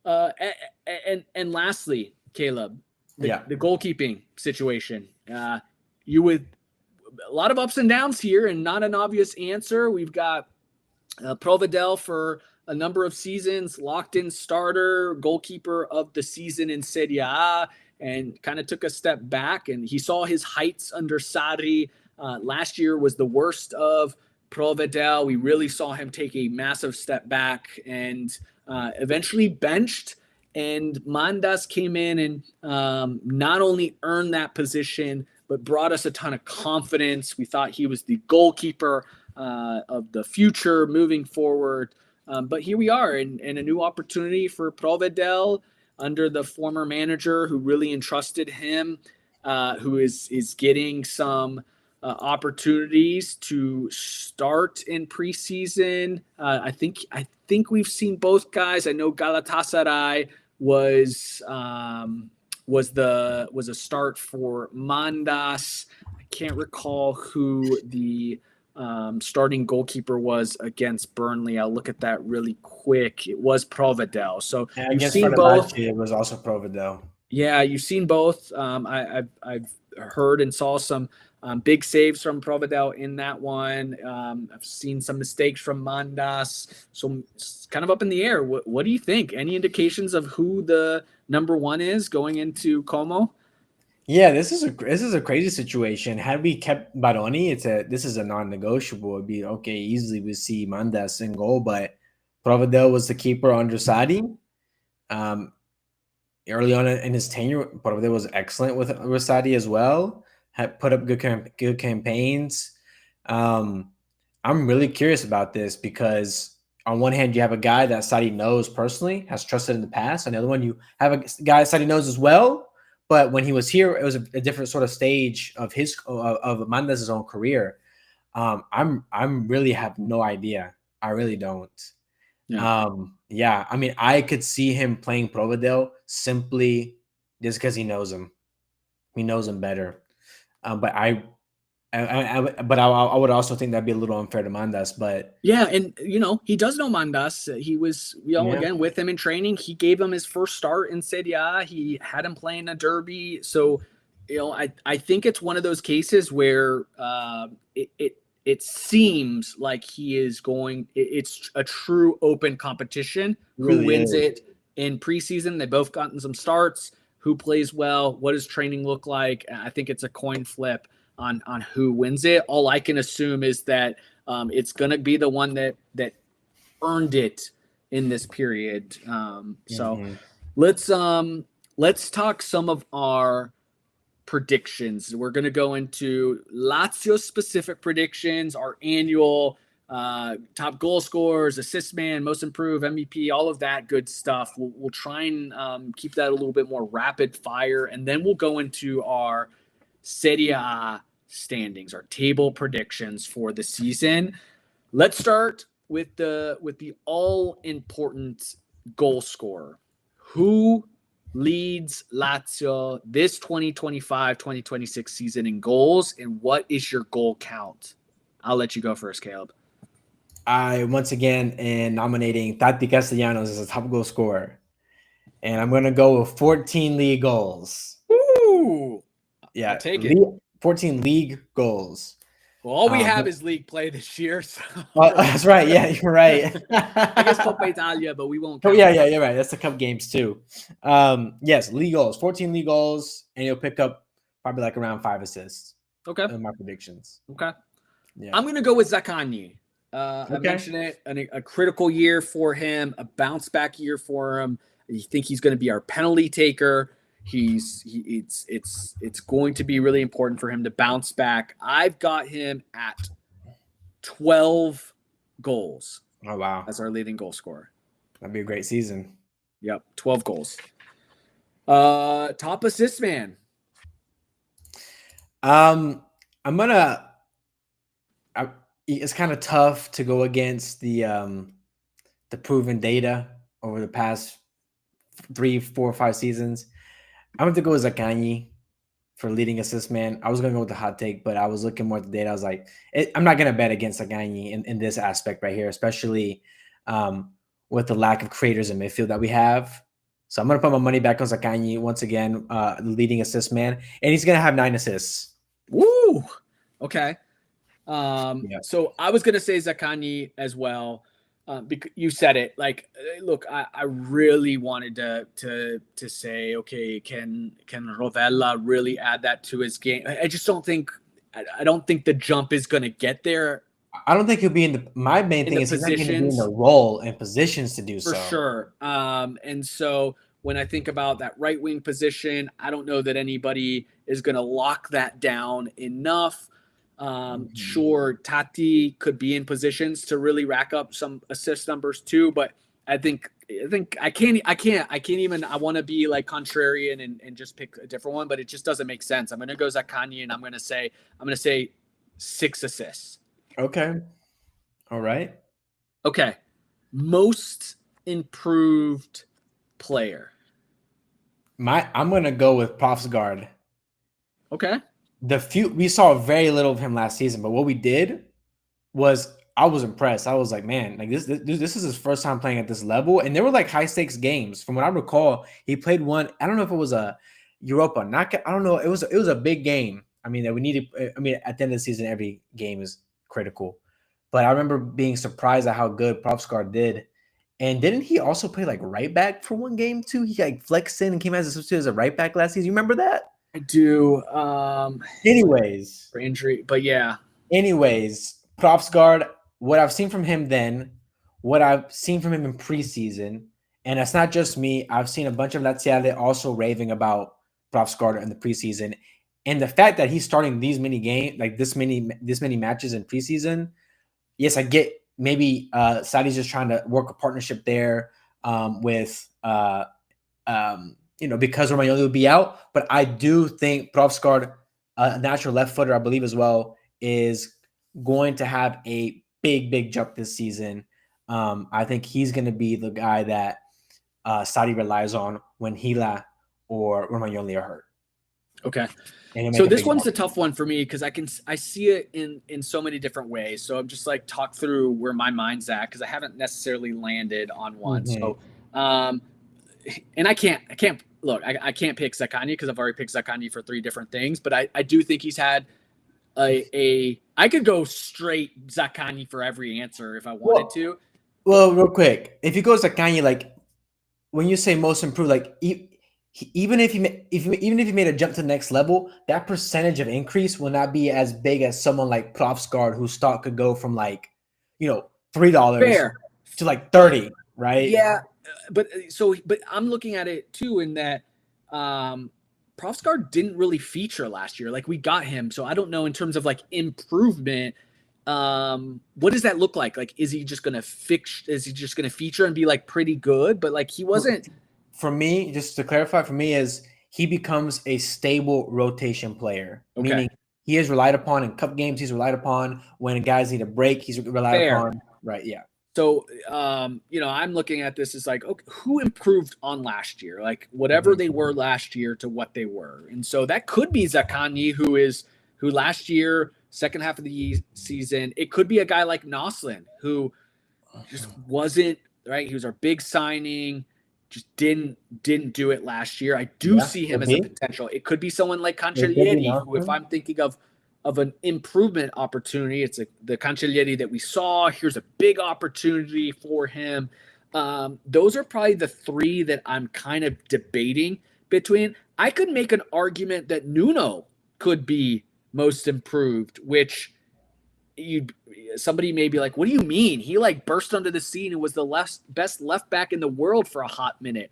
and lastly, Caleb, the goalkeeping situation. You with a lot of ups and downs here and not an obvious answer. We've got Provedel for a number of seasons, locked in starter, goalkeeper of the season in Serie A, and kind of took a step back. And he saw his heights under Sarri. Last year was the worst of Provedel. We really saw him take a massive step back and eventually benched. And Mandas came in and not only earned that position, but brought us a ton of confidence. We thought he was the goalkeeper of the future moving forward. But here we are in a new opportunity for Provedel under the former manager who really entrusted him, who is getting some opportunities to start in preseason. I think we've seen both guys. I know Galatasaray was a start for Mandas. I can't recall who the starting goalkeeper was against Burnley. I'll look at that really quick. It was Provedel. So you've seen both. It was also Provedel. Yeah, you've seen both. I've heard and saw some big saves from Provedel in that one. I've seen some mistakes from Mandas. So it's kind of up in the air. What do you think? Any indications of who the number one is going into Como? Yeah, this is a crazy situation. Had we kept Baroni, this is a non-negotiable. It'd be okay. Easily we see Mandas in goal, but Provedel was the keeper under Sadi. Early on in his tenure, Provedel was excellent with Sadi as well. Had put up good campaigns. I'm really curious about this because on one hand, you have a guy that Sadi knows personally, has trusted in the past. On the other one, you have a guy Sadi knows as well. But when he was here, it was a different sort of stage of of Mandas' own career. I'm really have no idea. I really don't. Yeah. I mean, I could see him playing Provedel simply just because he knows him. He knows him better. But I would also think that'd be a little unfair to Mandas. But yeah, and he does know Mandas. He was again with him in training. He gave him his first start in Serie A. He had him playing a derby. So I think it's one of those cases where it seems like he is going. It's a true open competition. Really who wins it in preseason? They've both gotten some starts. Who plays well? What does training look like? I think it's a coin flip on who wins it. All I can assume is that it's going to be the one that earned it in this period. So let's talk some of our predictions. We're going to go into Lazio specific predictions, our annual top goal scorers, assist man, most improved, MVP, all of that good stuff. We'll try and keep that a little bit more rapid fire, and then we'll go into our Serie A standings, our table predictions for the season. Let's start with the all important goal scorer. Who leads Lazio this 2025-2026 season in goals, and what is your goal count? I'll let you go first, Caleb. I once again am nominating Tati Castellanos as a top goal scorer, and I'm going to go with 14 league goals. Ooh, yeah, I'll take it. 14 league goals. Well, all we have is league play this year. So. That's right. Yeah, you're right. I guess Coppa Italia, but we won't. Yeah, you're right. That's the cup games too. Yes, league goals, 14 league goals, and you'll pick up probably like around 5 assists. Okay. In my predictions. Okay. Yeah. I'm going to go with Zaccagni. I mentioned it, a critical year for him, a bounce back year for him. You think he's going to be our penalty taker. It's going to be really important for him to bounce back. I've got him at 12 goals Oh wow, as our leading goal scorer. that'd be a great season. Yep, 12 goals. Top assist man. Um, I'm gonna. It's kind of tough to go against the proven data over the past 3, 4, 5 seasons. I'm going to go with Zaccagni for leading assist man. I was going to go with the hot take, but I was looking more at the data. I was like, I'm not going to bet against Zaccagni in this aspect right here, especially with the lack of creators in midfield that we have. So I'm going to put my money back on Zaccagni once again, leading assist man, and he's going to have 9 assists. Woo! Okay. Yeah. So I was gonna say Zaccagni as well. Because you said it. Like, look, I really wanted to say, okay, can Rovella really add that to his game? I just don't think. I don't think the jump is gonna get there I don't think he'll be in the. My main in thing the is he's not going to be in the positions role and positions to do for so. sure. And so when I think about that right wing position, I don't know that anybody is gonna lock that down enough. Sure, Tati could be in positions to really rack up some assist numbers too, but I think I can't even. I want to be like contrarian and just pick a different one, but it just doesn't make sense. I'm gonna go Zaccagni and I'm gonna say 6 assists. Okay. All right. Okay, most improved player. I'm gonna go with Prof's guard. Okay, We saw very little of him last season, but what we did was I was impressed. I was like, man, like this is his first time playing at this level, and there were like high stakes games. From what I recall, he played one. I don't know if it was a Europa knockout. I don't know. It was a big game. I mean that we needed. I mean at the end of the season, every game is critical. But I remember being surprised at how good Propscar did. And didn't he also play like right back for one game too? He like flexed in and came as a substitute as a right back last season. You remember that? I do. Anyways, For injury, but yeah, props guard. What I've seen from him then, what I've seen from him in preseason, and it's not just me. I've seen a bunch of Laziale also raving about props guard in the preseason, and the fact that he's starting these many games, like this many matches in preseason. Yes, I get maybe Sadi's just trying to work a partnership there with because Romagnoli will be out. But I do think Profsgaard, a natural left footer, I believe as well, is going to have a big jump this season. I think he's going to be the guy that Sadi relies on when Gila or Romagnoli are hurt. okay. And So this one's a tough one for me because I see it in so many different ways. So I'm just like talk through where my mind's at because I haven't necessarily landed on one. Mm-hmm. So and I can't look, I can't pick Zaccagni because I've already picked Zaccagni for 3 different things, but I do think he's had I could go straight Zaccagni for every answer if I wanted to. Well, real quick, if you go Zaccagni, like when you say most improved, like even if you made a jump to the next level, that percentage of increase will not be as big as someone like Profsgaard, whose stock could go from like $3 to like 30, right? Yeah, but I'm looking at it too in that Profsgaard didn't really feature last year. Like we got him, so I don't know in terms of like improvement. What does that look like? Like, is he just gonna feature and be like pretty good? But like he wasn't. For me, just to clarify, for me is he becomes a stable rotation player, meaning he is relied upon in cup games. He's relied upon when guys need a break. He's relied upon, right? Yeah. So, I'm looking at this as like, okay, who improved on last year? Like whatever they were last year to what they were. And so that could be Zaccagni, who last year, second half of the season, it could be a guy like Noslin who just wasn't right. He was our big signing, just didn't do it last year. I do see him as a potential. It could be someone like Cancellieri, who if I'm thinking of an improvement opportunity, it's the Cancellieri that we saw. Here's a big opportunity for him. Those are probably the 3 that I'm kind of debating between. I could make an argument that Nuno could be most improved, which somebody may be like, what do you mean? He like burst onto the scene and was the best left back in the world for a hot minute.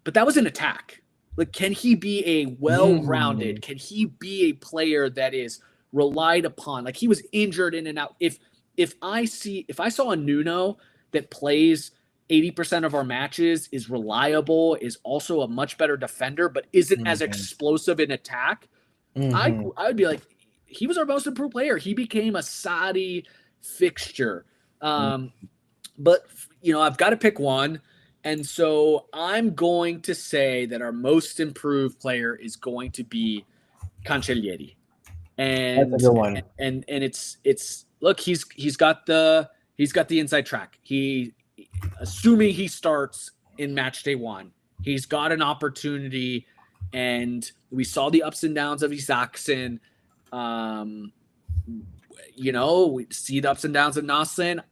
But that was an attack. Like, can he be a Mm. well-rounded? Can he be a player that is relied upon? Like, he was injured in and out. If I saw a Nuno that plays 80% of our matches, is reliable, is also a much better defender, but isn't as Mhm. explosive in attack, I Mhm. I would be like, he was our most improved player. He became a Saudi fixture. Mm. Um, but I've got to pick one, and so I'm going to say that our most improved player is going to be Cancellieri, That's a and good one. it's look, he's got the inside track. Assuming he starts in match day one, he's got an opportunity, and we saw the ups and downs of Isaacson. Um, we see the ups and downs of Naslin.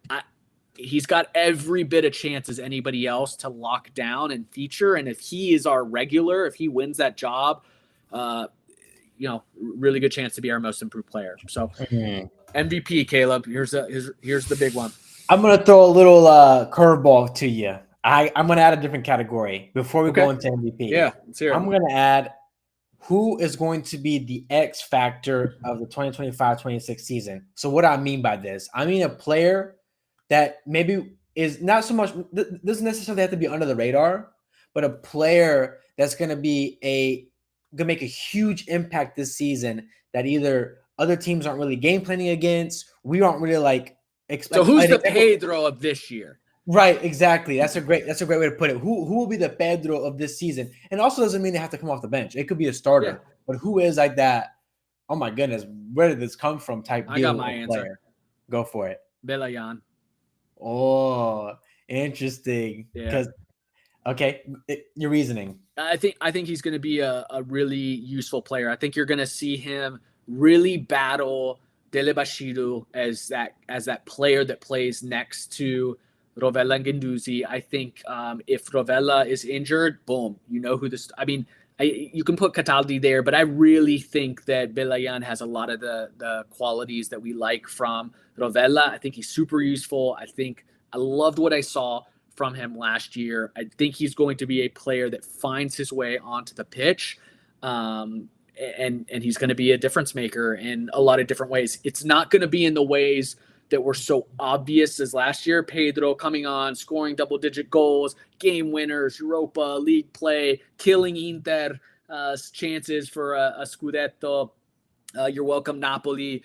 He's got every bit of chance as anybody else to lock down and feature. And if he is our regular, if he wins that job, uh, really good chance to be our most improved player. So Mhm. MVP, Caleb. Here's the big one. I'm gonna throw a little curveball to you. I'm gonna add a different category before we Okay. go into MVP. Yeah, let's hear it. I'm gonna add who is going to be the X factor of the 2025-26 season. So what I mean by this, I mean a player that maybe is not so much doesn't necessarily have to be under the radar, but a player that's gonna make a huge impact this season that either other teams aren't really game planning against, we aren't really like So expect who's an the example. Pedro of this year? Right, exactly. That's a great way to put it. Who will be the Pedro of this season? And also doesn't mean they have to come off the bench. It could be a Yeah, starter, but who is like that? Oh my goodness, where did this come from? Type I got deal my of answer. player. Go for it. Belayan. Oh, interesting. Yeah. Because okay, your reasoning. I think he's going to be a really useful player. I think you're going to see him really battle Delebashiru as that player that plays next to Rovella and Guendouzi. I think if Rovella is injured, boom, you know who this. I mean, you can put Cataldi there, but I really think that Belayan has a lot of the qualities that we like from Rovella. I think he's super useful. I loved what I saw from him last year. I think he's going to be a player that finds his way onto the pitch. And he's going to be a difference maker in a lot of different ways. It's not going to be in the ways that were so obvious as last year. Pedro coming on, scoring double-digit goals, game winners, Europa League play, killing Inter chances for a Scudetto. You're welcome, Napoli.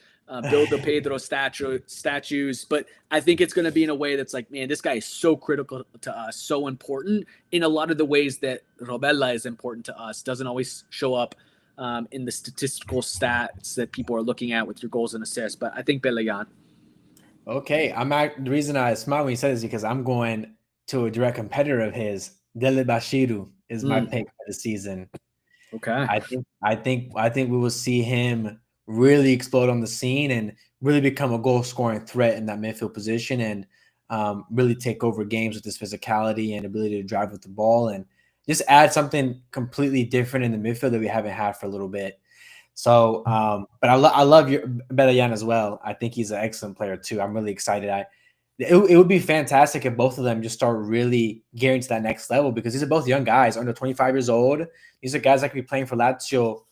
Build the Pedro statues, but I think it's going to be in a way that's like, man, this guy is so critical to us, so important in a lot of the ways that Robella is important to us. Doesn't always show up in the statistical stats that people are looking at with your goals and assists, but I think Belayan. Okay, the reason I smile when you said this is because I'm going to a direct competitor of his. Dele Bashiru is my Mm, pick for the season. okay. I think we will see him really explode on the scene and really become a goal scoring threat in that midfield position and really take over games with his physicality and ability to drive with the ball and just add something completely different in the midfield that we haven't had for a little bit. So, but I love your Betayan as well. I think he's an excellent player too. I'm really excited. It would be fantastic if both of them just start really gearing to that next level because these are both young guys under 25 years old. These are guys that could be playing for Lazio,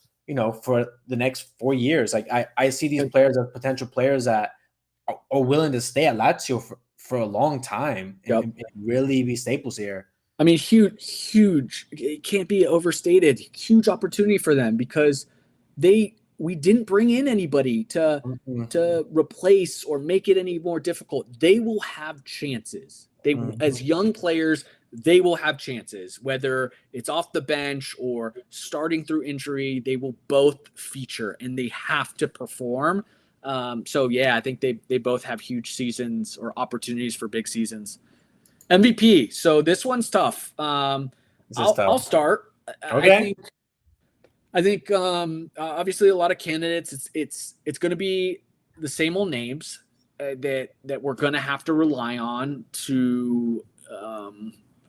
for the next 4 years. Like I see these players as potential players that are willing to stay at Lazio for a long time and, Yep. and really be staples here. I mean, huge. It can't be overstated. Huge opportunity for them because we didn't bring in anybody to Mhm, replace or make it any more difficult. They will have chances. They mhm, as young players, they will have chances. Whether it's off the bench or starting through injury, they will both feature and they have to perform. So yeah, I think they both have huge seasons or opportunities for big seasons. MVP. So this one's tough. This is I'll tough. start. I Okay. think obviously a lot of candidates. It's going to be the same old names that we're going to have to rely on to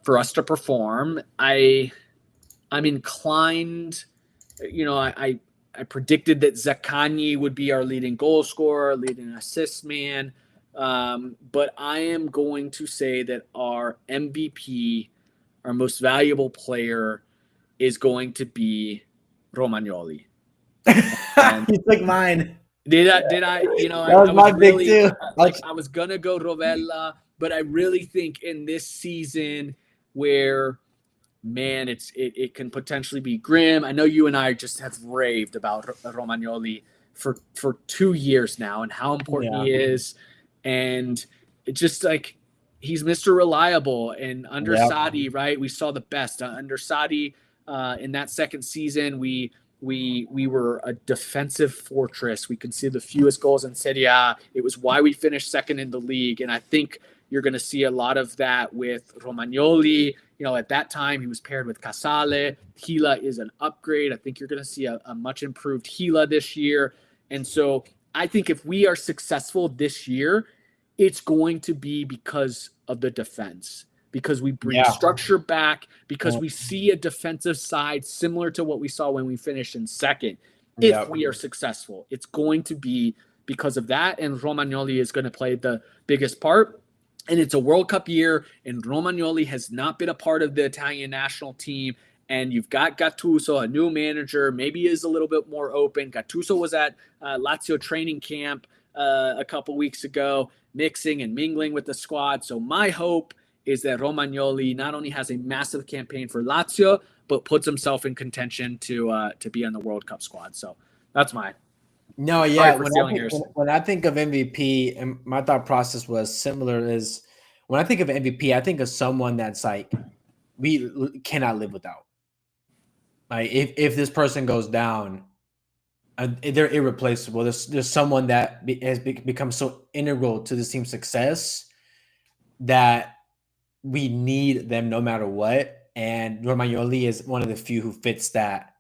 for us to perform. I'm inclined. I predicted that Zaccagni would be our leading goal scorer, leading assist man. But I am going to say that our MVP, our most valuable player, is going to be Romagnoli. And You took mine. did I, That was I was my pick really too. like, I was gonna go Rovella, but I really think in this season where, man, it can potentially be grim. I know you and I just have raved about Romagnoli for 2 years now and how important Yeah. he is, and it's just like he's Mr. Reliable. And under Yep. Sadi, right, we saw the best under Sadi in that second season. We were a defensive fortress. We conceded the fewest goals in Serie A. It was why we finished second in the league, and I think you're going to see a lot of that with Romagnoli. At that time, he was paired with Casale. Gila is an upgrade. I think you're going to see a much improved Gila this year. And so I think if we are successful this year, it's going to be because of the defense, because we bring Yeah. structure back, because Yep. we see a defensive side similar to what we saw when we finished in second. If Yep. we are successful, it's going to be because of that. And Romagnoli is going to play the biggest part. And it's a World Cup year, and Romagnoli has not been a part of the Italian national team. And you've got Gattuso, a new manager, maybe is a little bit more open. Gattuso was at Lazio training camp a couple weeks ago, mixing and mingling with the squad. So my hope is that Romagnoli not only has a massive campaign for Lazio, but puts himself in contention to be on the World Cup squad. So that's my No, sorry yeah. for When I stealing think yours. when I think of MVP, and my thought process was similar. Is when I think of MVP, I think of someone that's like cannot live without. Like if this person goes down, they're irreplaceable. There's someone that has become so integral to this team's success that we need them no matter what. And Romagnoli is one of the few who fits that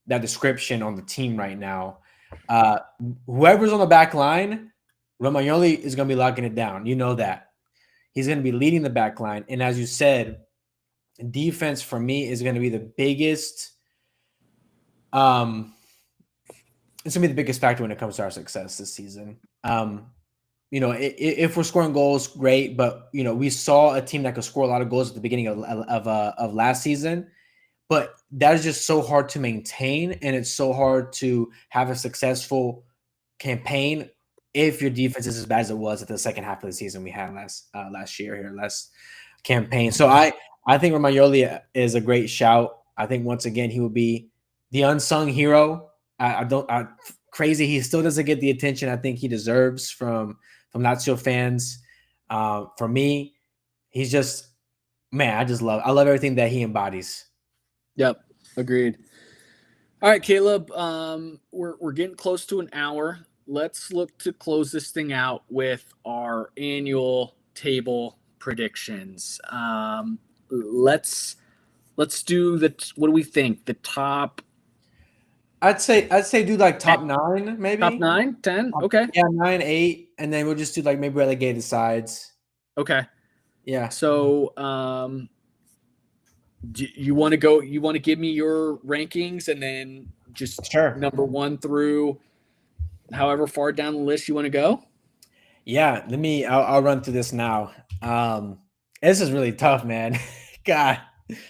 description on the team right now. Uh, Whoever's on the back line, Romagnoli is going to be locking it down. You know that. He's going to be leading the back line. And as you said, defense for me is going to be the biggest. It's going to be the biggest factor when it comes to our success this season. If we're scoring goals, great. But we saw a team that could score a lot of goals at the beginning of last season. But that is just so hard to maintain, and it's so hard to have a successful campaign if your defense is as bad as it was at the second half of the season we had last year here, last campaign. So I think Romagnoli is a great shout. I think once again he will be the unsung hero. Crazy he still doesn't get the attention I think he deserves from Lazio fans. For me, he's just man. I love everything that he embodies. Yep, agreed. All right, Caleb. We're getting close to an hour. Let's look to close this thing out with our annual table predictions. Let's do the. What do we think? The top I'd say do like top 10, 9 top maybe. 9, 10? Okay, Yeah, 9, 8, and then we'll just do like maybe relegated sides. okay. Yeah. So, do you want to go? You want to give me your rankings, and then just Sure. number 1 through however far down the list you want to go? Yeah, I'll run through this now. This is really tough, man. God,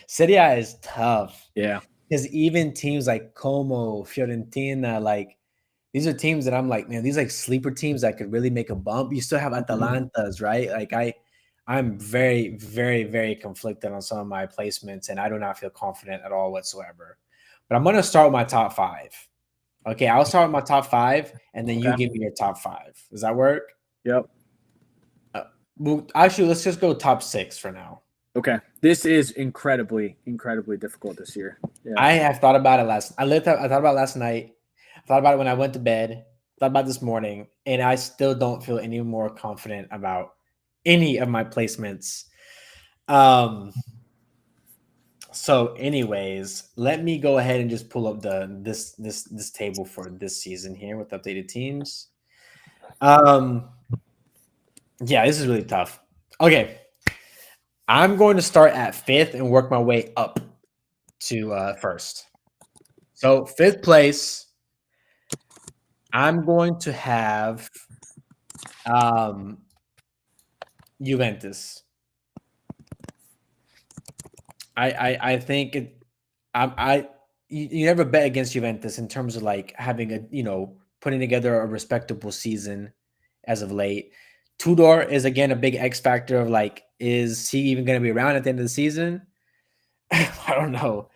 Serie A is tough Yeah. because even teams like Como, Fiorentina, like these are teams that I'm like, man, these like sleeper teams that could really make a bump. You still have Atalantas, right? Like I'm very, very, very conflicted on some of my placements, and I do not feel confident at all whatsoever. But I'm gonna start with my top 5. Okay, I'll start with my top 5, and then you Okay. give me your top 5. Does that work? Yep. Well, actually, let's just go top 6 for now. Okay. This is incredibly, incredibly difficult this year. Yeah. I have thought about it I thought about it last night. I thought about it when I went to bed. Thought about it this morning, and I still don't feel any more confident about any of my placements. So, anyways, let me go ahead and just pull up this table for this season here with updated teams. Yeah, this is really tough. Okay, I'm going to start at 5th and work my way up to first. So 5th place, I'm going to have Juventus. I think I you never bet against Juventus in terms of like having a putting together a respectable season as of late. Tudor is again a big X factor of like, is he even going to be around at the end of the season? I don't know.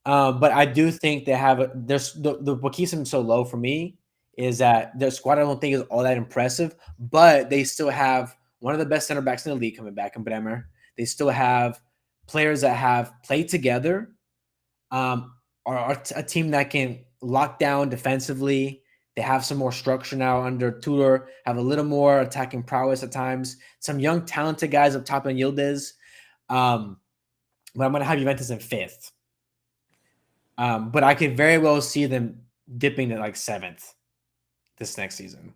But I do think they have there's what keeps them so low for me is that their squad I don't think is all that impressive, but they still have one of the best center backs in the league coming back in Bremer. They still have players that have played together, are a team that can lock down defensively. They have some more structure now under Tudor, have a little more attacking prowess at times. Some young, talented guys up top in Yildiz. But I'm going to have Juventus in fifth. But I could very well see them dipping to like seventh this next season.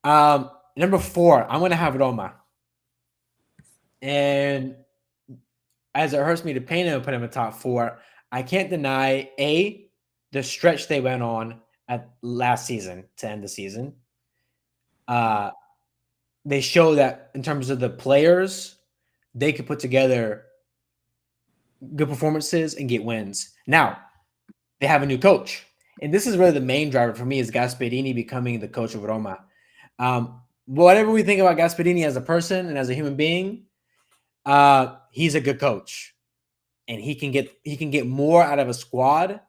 Number 4, I'm going to have Roma. And as it hurts me to pain him and put him in top 4, I can't deny the stretch they went on at last season to end the season. They show that in terms of the players, they could put together good performances and get wins. Now, they have a new coach. And this is really the main driver for me is Gasperini becoming the coach of Roma. Whatever we think about Gasperini as a person and as a human being, he's a good coach. And he can get more out of a squad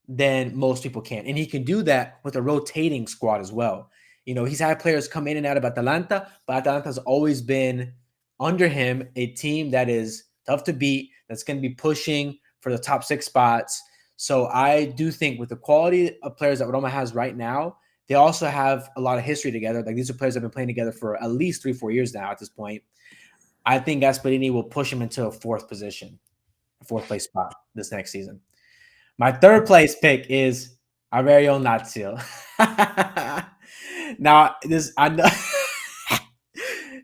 than most people can. And he can do that with a rotating squad as well. He's had players come in and out of Atalanta, but Atalanta's always been under him a team that is tough to beat, that's going to be pushing for the top 6 spots. So I do think with the quality of players that Roma has right now, they also have a lot of history together. Like these are players that have been playing together for at least 3-4 years now at this point. I think Gasperini will push him into a 4th position, a 4th place spot this next season. My 3rd place pick is our very own Lazio. Now, I know.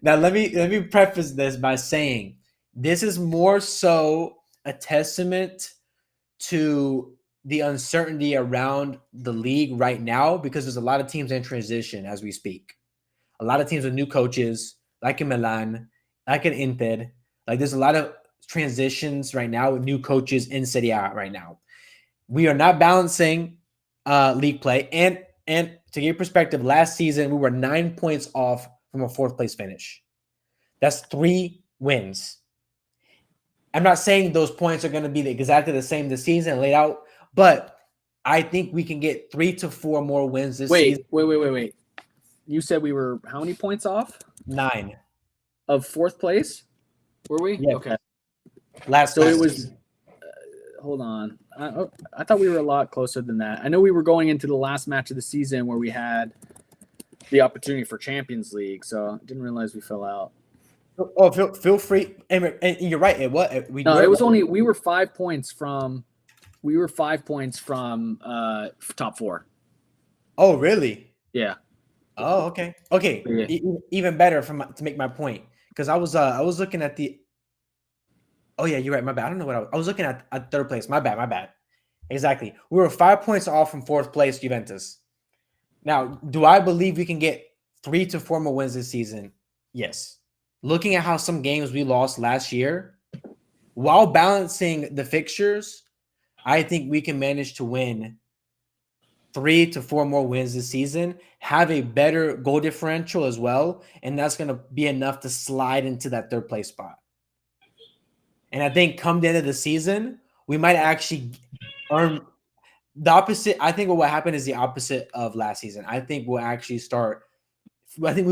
Now let me preface this by saying this is more so a testament to the uncertainty around the league right now because there's a lot of teams in transition as we speak. A lot of teams with new coaches, like in Milan, like in Inter. Like there's a lot of transitions right now with new coaches in Serie A right now. We are not balancing league play. And to give perspective, last season we were 9 points off from a 4th place finish. That's 3 wins. I'm not saying those points are going to be exactly the same this season laid out, but I think we can get 3 to 4 more wins this season. Wait. You said we were how many points off? 9. Of 4th place? Were we? Yeah. Okay. Last so season. It was hold on. I thought we were a lot closer than that. I know we were going into the last match of the season where we had the opportunity for Champions League, so I didn't realize we fell out. Oh, feel free. And you're right. It was only we were 5 points from top 4. Oh, really? Yeah. Oh, okay. Okay. Yeah. Even better to make my point because I was looking at the. Oh yeah, you're right. My bad. I don't know what I was looking at 3rd place. My bad. Exactly. We were 5 points off from 4th place, Juventus. Now, do I believe we can get 3 to 4 more wins this season? Yes. Looking at how some games we lost last year, while balancing the fixtures, I think we can manage to win 3 to 4 more wins this season, have a better goal differential as well, and that's going to be enough to slide into that 3rd place spot. And I think come the end of the season, we might actually earn the opposite. I think what will happen is the opposite of last season. I think we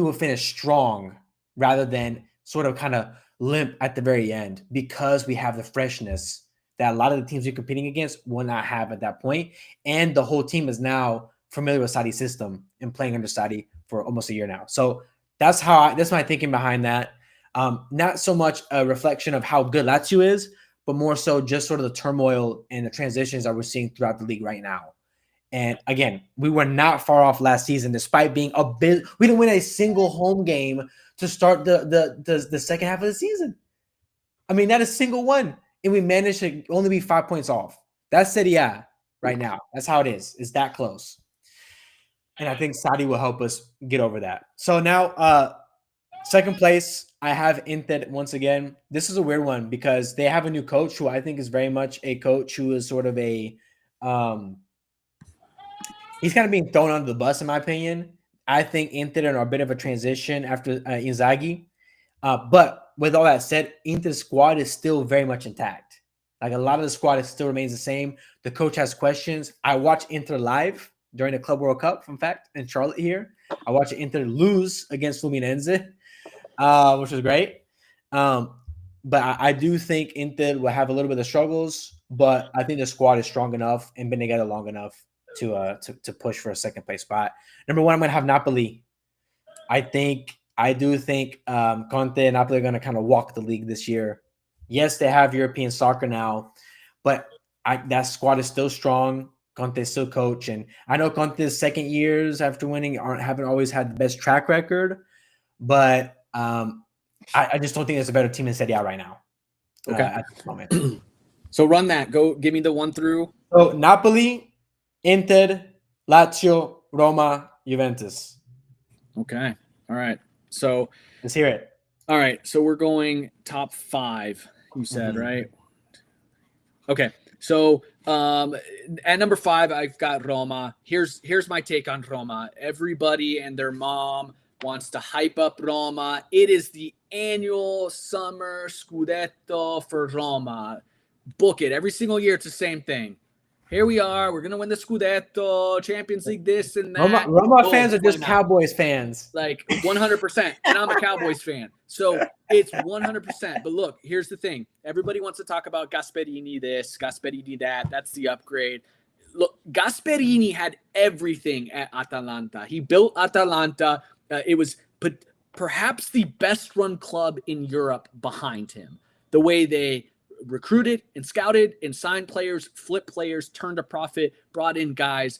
will finish strong rather than sort of kind of limp at the very end because we have the freshness that a lot of the teams you're competing against will not have at that point. And the whole team is now familiar with Sarri's system and playing under Sarri for almost a year now. So that's my thinking behind that. Not so much a reflection of how good Lazio is, but more so just sort of the turmoil and the transitions that we're seeing throughout the league right now. And again, we were not far off last season, despite being we didn't win a single home game to start the second half of the season. I mean, not a single one. And we managed to only be 5 points off. That's Serie A right now. That's how it is. It's that close. And I think Sarri will help us get over that. So now Second place, I have Inter once again. This is a weird one because they have a new coach who I think is very much a coach who is sort of um, he's kind of being thrown under the bus in my opinion. I think Inter are a bit of a transition after Inzaghi. But with all that said, Inter's squad is still very much intact. Like a lot of the squad still remains the same. The coach has questions. I watched Inter live during the Club World Cup, in fact, in Charlotte here. I watched Inter lose against Fluminense, which was great. Um, but I do think Inter will have a little bit of struggles, but I think the squad is strong enough and been together long enough to push for a second place spot. Number one, I'm going to have Napoli. I do think Conte and Napoli are going to kind of walk the league this year. Yes, they have European soccer now, but that squad is still strong. Conte's still coach, and I know Conte's second years after winning haven't always had the best track record, but I just don't think there's a better team in Serie A right now. Okay. At this moment. So run that. Go give me the 1 through. So Napoli, Inter, Lazio, Roma, Juventus. Okay. All right. So let's hear it. All right. So we're going top 5, you said, right? Okay. So at number 5, I've got Roma. Here's my take on Roma. Everybody and their mom wants to hype up Roma. It is the annual summer Scudetto for Roma. Book it. Every single year, it's the same thing. Here we are. We're going to win the Scudetto, Champions League, this and that. Roma fans are just Cowboys fans. Like 100%. And I'm a Cowboys fan. So it's 100%. But look, here's the thing. Everybody wants to talk about Gasperini this, Gasperini that. That's the upgrade. Look, Gasperini had everything at Atalanta. He built Atalanta. It was perhaps the best run club in Europe behind him. The way they recruited and scouted and signed players, flipped players, turned a profit, brought in guys.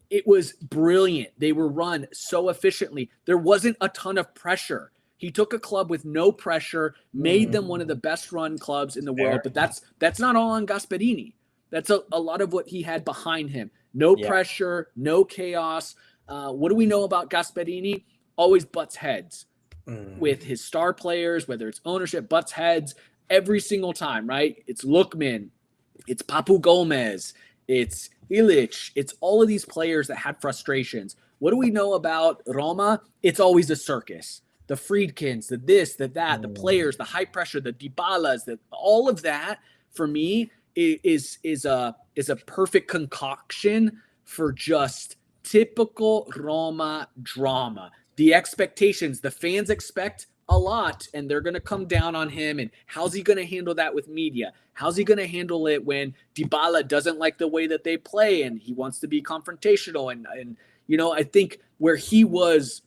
It was brilliant. They were run so efficiently. There wasn't a ton of pressure. He took a club with no pressure, made them one of the best run clubs in the world. But that's not all on Gasperini. That's a lot of what he had behind him. No pressure, no chaos. What do we know about Gasperini? Always butts heads with his star players, whether it's ownership, butts heads every single time, right? It's Lookman, it's Papu Gomez, it's Ilic, it's all of these players that had frustrations. What do we know about Roma? It's always a circus. The Friedkins, the this, the that, the players, the high pressure, the Dybalas, all of that for me is a perfect concoction for just typical Roma drama. The expectations, the fans expect a lot, and they're going to come down on him. And how's he going to handle that with media? How's he going to handle it when Dybala doesn't like the way that they play and he wants to be confrontational? And you know, I think where he was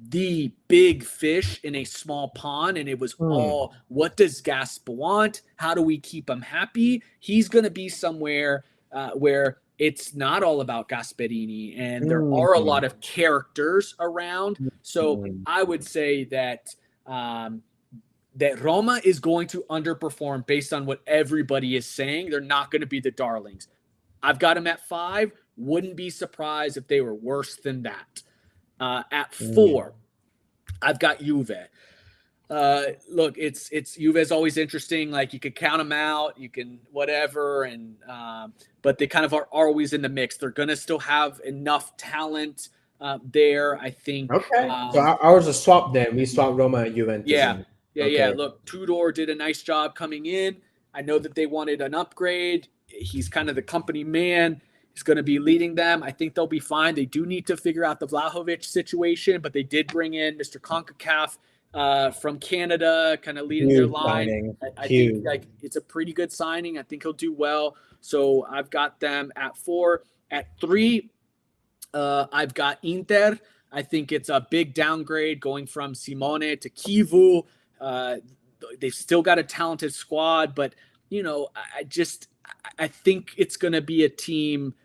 the big fish in a small pond, and it was all, what does Gasp want? How do we keep him happy? He's going to be somewhere where it's not all about Gasperini, and there are a lot of characters around. So I would say that that Roma is going to underperform based on what everybody is saying. They're not going to be the darlings. I've got them at 5. Wouldn't be surprised if they were worse than that. At 4, I've got Juve. Look, it's Juve is always interesting. Like, you could count them out, you can whatever, and but they kind of are always in the mix. They're going to still have enough talent there, I think. Okay. So ours is swapped then. We swapped Roma and Juventus. Yeah. Look, Tudor did a nice job coming in. I know that they wanted an upgrade. He's kind of the company man. He's going to be leading them. I think they'll be fine. They do need to figure out the Vlahovic situation, but they did bring in Mr. CONCACAF from Canada, kind of leading their line. I think like it's a pretty good signing. I think he'll do well. So I've got them at 4. At 3, I've got Inter. I think it's a big downgrade going from Simone to Kivu. They've still got a talented squad, but you know, I think it's going to be a team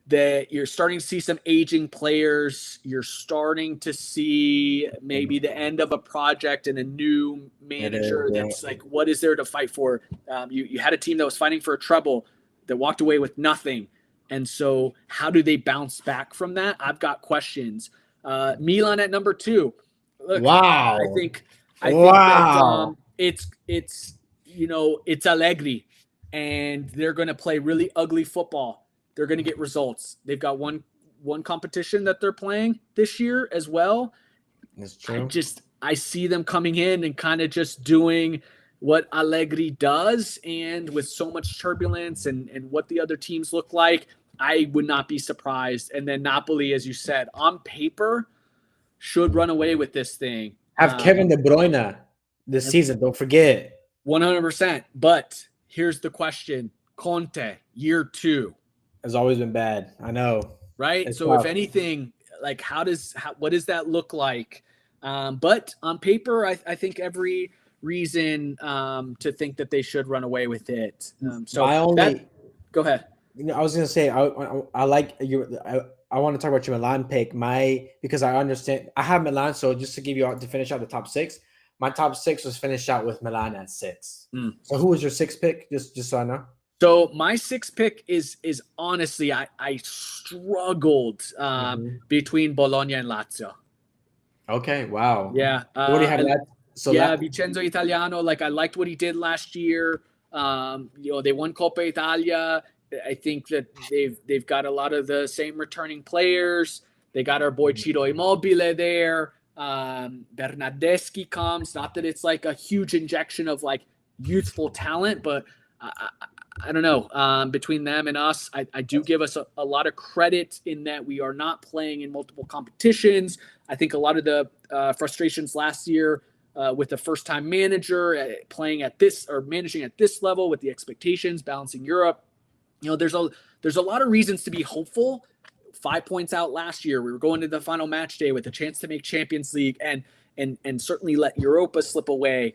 that you're starting to see some aging players. You're starting to see maybe the end of a project and a new manager that's like, what is there to fight for? You had a team that was fighting for a treble that walked away with nothing. And so how do they bounce back from that? I've got questions. Milan at number 2. Look, Wow. I think that Wow. it's it's Allegri, and they're going to play really ugly football. They're going to get results. They've got one competition that they're playing this year as well. It's true. I see them coming in and kind of just doing what Allegri does, and with so much turbulence and what the other teams look like, I would not be surprised. And then Napoli, as you said, on paper should run away with this thing. Have Kevin De Bruyne this season. Don't forget. 100%. But here's the question: Conte, year two, Has always been bad. I know. right? It's So if tough. anything, like what does that look like? But on paper, I think every reason to think that they should run away with it. So My that only, go ahead. I was gonna say, I like your. I want to talk about your Milan pick. Because I understand I have Milan. So just to give you out to finish out the top six, my top six was finished out with Milan at 6. Mm. So who was your sixth pick? Just so I know. So my sixth pick is honestly I struggled between Bologna and Lazio. Okay. Wow. Yeah, What do you have that? So yeah, Vincenzo Italiano. Like I liked what he did last year. They won Coppa Italia. I think that they've got a lot of the same returning players. They got our boy Ciro Immobile there. Bernardeschi comes. Not that it's like a huge injection of like youthful talent, but I don't know. Between them and us, I do give us a lot of credit in that we are not playing in multiple competitions. I think a lot of the frustrations last year with the first-time manager playing at this or managing at this level with the expectations, balancing Europe. There's a lot of reasons to be hopeful. 5 points out last year. We were going to the final match day with a chance to make Champions League and certainly let Europa slip away.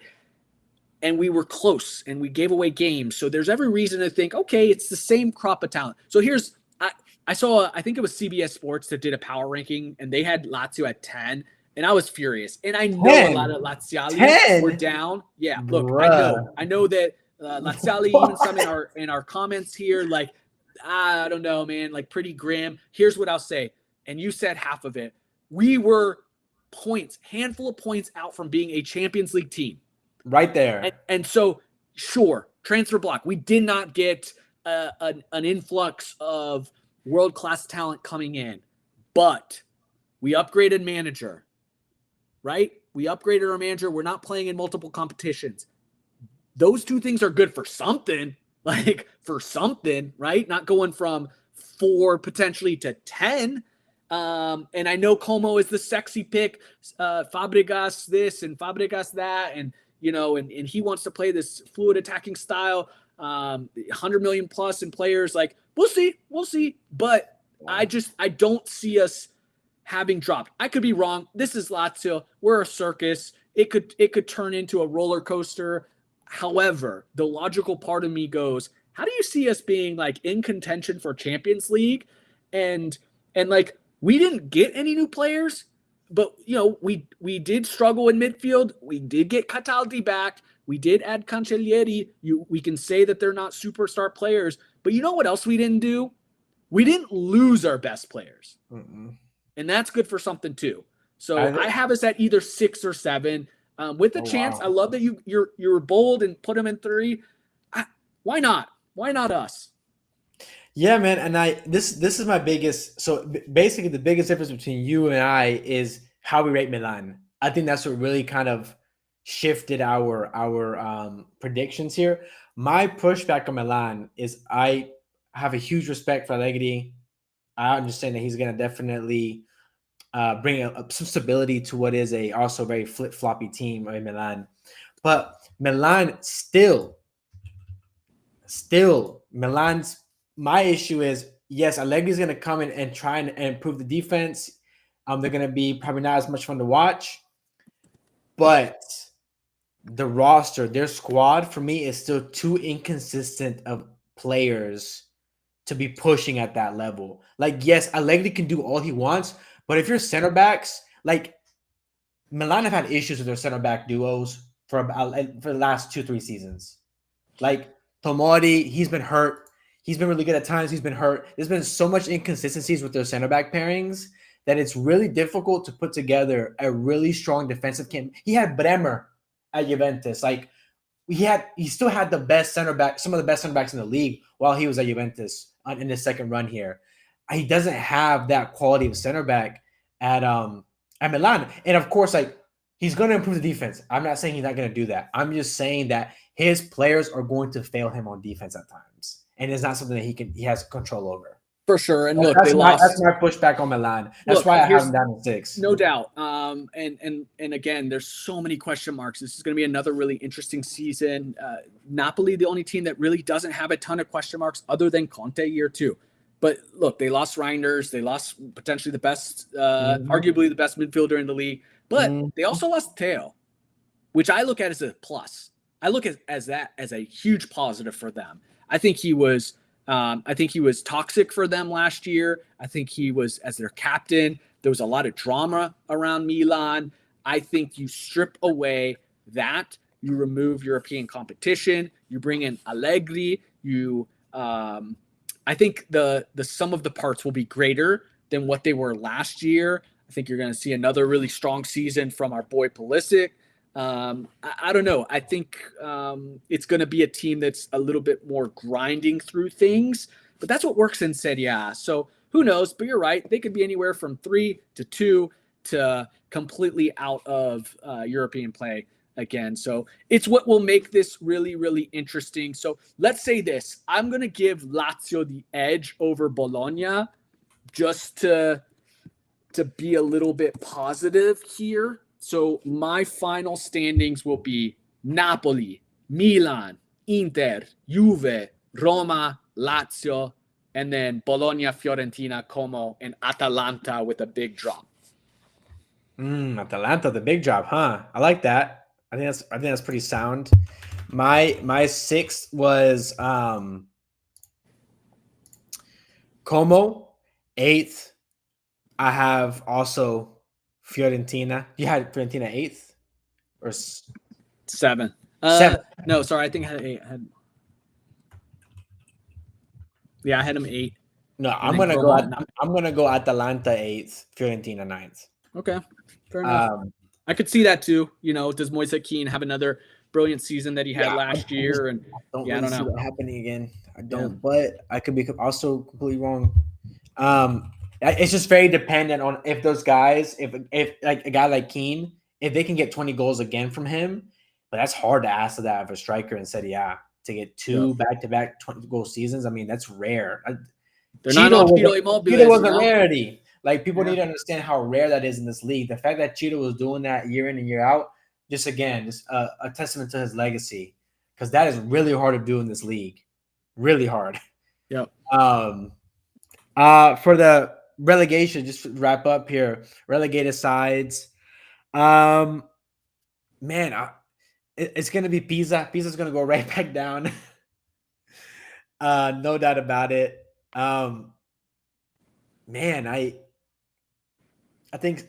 And we were close and we gave away games. So there's every reason to think, okay, it's the same crop of talent. So I saw, I think it was CBS Sports that did a power ranking and they had Lazio at 10. And I was furious. And I know 10? a lot of Laziali 10? were down. Yeah, look, Bruh. I know that Laziali, even some in our comments here, like, I don't know, man, like pretty grim. Here's what I'll say. And you said half of it. We were handful of points out from being a Champions League team. Right there. And so, sure, transfer block. We did not get an influx of world-class talent coming in, but we upgraded manager, right? We upgraded our manager. We're not playing in multiple competitions. Those two things are good for something, right? Not going from 4 potentially to 10. And I know Como is the sexy pick, Fabregas this and Fabregas that, and and he wants to play this fluid attacking style, 100 million plus in players. Like, we'll see. But I don't see us having dropped. I could be wrong. This is Lazio. We're a circus. It could turn into a roller coaster. However, the logical part of me goes, how do you see us being like in contention for Champions League? And like, we didn't get any new players. But, we did struggle in midfield. We did get Cataldi back. We did add Cancellieri. We can say that they're not superstar players. But you know what else we didn't do? We didn't lose our best players. Mm-mm. And that's good for something too. So I have us at either 6 or 7. With a chance, wow. I love that you're bold and put them in 3. Why not? Why not us? Yeah, man, and this is my biggest. So basically, the biggest difference between you and I is how we rate Milan. I think that's what really kind of shifted our predictions here. My pushback on Milan is I have a huge respect for Allegri. I understand that he's going to definitely bring some stability to what is a also very flip floppy team in Milan, but Milan still Milan's. My issue is, yes, Allegri's going to come in and try and improve the defense. They're going to be probably not as much fun to watch. But the roster, their squad, for me, is still too inconsistent of players to be pushing at that level. Like, yes, Allegri can do all he wants, but if you're center backs, like Milan have had issues with their center back duos for the last 2-3 seasons. Like Tomori, he's been hurt. He's been really good at times. He's been hurt. There's been so much inconsistencies with their center back pairings that it's really difficult to put together a really strong defensive camp. He had Bremer at Juventus. Like he still had the best center back, some of the best center backs in the league while he was at Juventus in his second run here. He doesn't have that quality of center back at Milan. And of course, like he's going to improve the defense. I'm not saying he's not going to do that. I'm just saying that his players are going to fail him on defense at times, and it's not something that he has control over. For sure. And look, that's they my, lost. That's my pushback on Milan. That's why I have them down to 6. No doubt. And again, there's so many question marks. This is going to be another really interesting season. Napoli, the only team that really doesn't have a ton of question marks other than Conte year 2. But look, they lost Reinders. They lost potentially the best, arguably the best midfielder in the league. But they also lost Theo, which I look at as a plus. I look at that as a huge positive for them. I think he was toxic for them last year. I think he was, as their captain, there was a lot of drama around Milan. I think you strip away that, you remove European competition, you bring in Allegri, I think the sum of the parts will be greater than what they were last year. I think you're going to see another really strong season from our boy Pulisic. I don't know. I think it's going to be a team that's a little bit more grinding through things, but that's what works in Serie A. So who knows? But you're right. They could be anywhere from 3 to 2 to completely out of European play again. So it's what will make this really, really interesting. So let's say this. I'm going to give Lazio the edge over Bologna just to be a little bit positive here. So my final standings will be Napoli, Milan, Inter, Juve, Roma, Lazio, and then Bologna, Fiorentina, Como, and Atalanta with a big drop. Atalanta, the big drop, huh? I like that. I think that's pretty sound. My 6th was Como. 8th, I have also Fiorentina. You had Fiorentina 8th or 7? 7. No, sorry, I think I had 8. I had him 8. No, I'm gonna go Atalanta 8th, Fiorentina 9th. Okay, fair enough. I could see that too. You know, does Moise Kean have another brilliant season that he had last year? And I don't know. See that happening again. I don't, but I could be also completely wrong. It's just very dependent on if those guys, if like a guy like Keane, if they can get 20 goals again from him, but that's hard to ask that of a striker in Serie A to get 2 back-to-back 20-goal seasons. I mean, that's rare. They're not on Cheeto Immobile. Cheeto was a rarity. Like, people need to understand how rare that is in this league. The fact that Cheeto was doing that year in and year out, just a testament to his legacy, because that is really hard to do in this league. Really hard. Yep. For the relegation, just to wrap up here, relegated sides. Man, it's going to be Pisa. Pisa's going to go right back down. No doubt about it. Man, I think.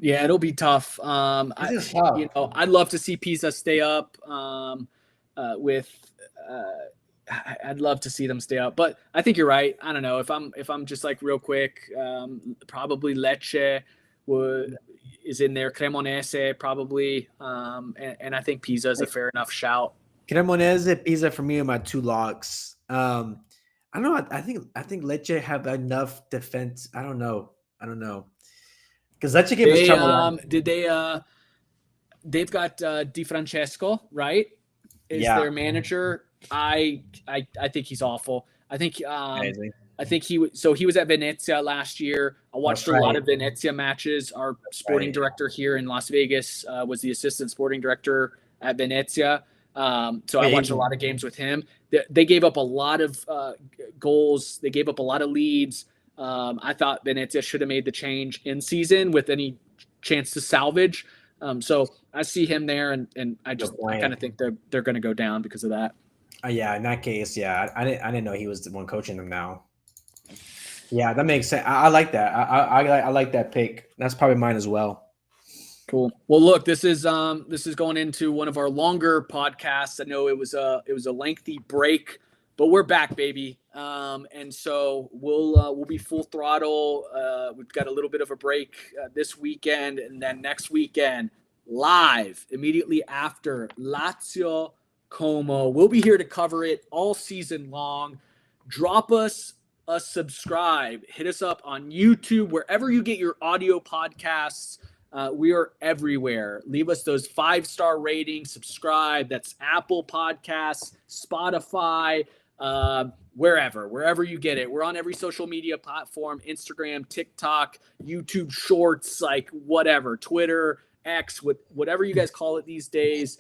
Yeah, it'll be tough. Tough. I'd love to see Pisa stay up. I'd love to see them stay up, but I think you're right. I don't know if I'm just like real quick. Probably Lecce is in there. Cremonese probably, and I think Pisa is a fair enough shout. Cremonese, Pisa for me are my 2 locks. I don't know. I think Lecce have enough defense. I don't know. Because Lecce gave us trouble. They've got Di Francesco, right? Is their manager. I think he's awful. I think he was at Venezia last year. I watched a lot of Venezia matches. Our sporting director here in Las Vegas was the assistant sporting director at Venezia. So I watched a lot of games with him. They gave up a lot of goals. They gave up a lot of leads. I thought Venezia should have made the change in season with any chance to salvage. So I see him there, and I kind of think they're going to go down because of that. Yeah, in that case, I didn't know he was the one coaching them now. Yeah, that makes sense. I like that. I like that pick. That's probably mine as well. Cool. Well, look, this is going into one of our longer podcasts. I know it was a lengthy break but we're back, baby. And so we'll be full throttle. We've got a little bit of a break this weekend, and then next weekend live immediately after Lazio Como. We'll be here to cover it all season long. Drop us a subscribe. Hit us up on YouTube, wherever you get your audio podcasts. We are everywhere. Leave us those 5-star ratings. Subscribe. That's Apple Podcasts, Spotify, wherever you get it. We're on every social media platform: Instagram, TikTok, YouTube Shorts, like whatever, Twitter, X, whatever you guys call it these days.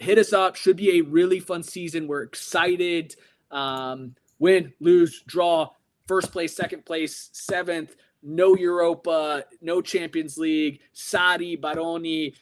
Hit us up. Should be a really fun season. We're excited. Win, lose, draw, first place, second place, seventh, no Europa, no Champions League, Sadi, Baroni,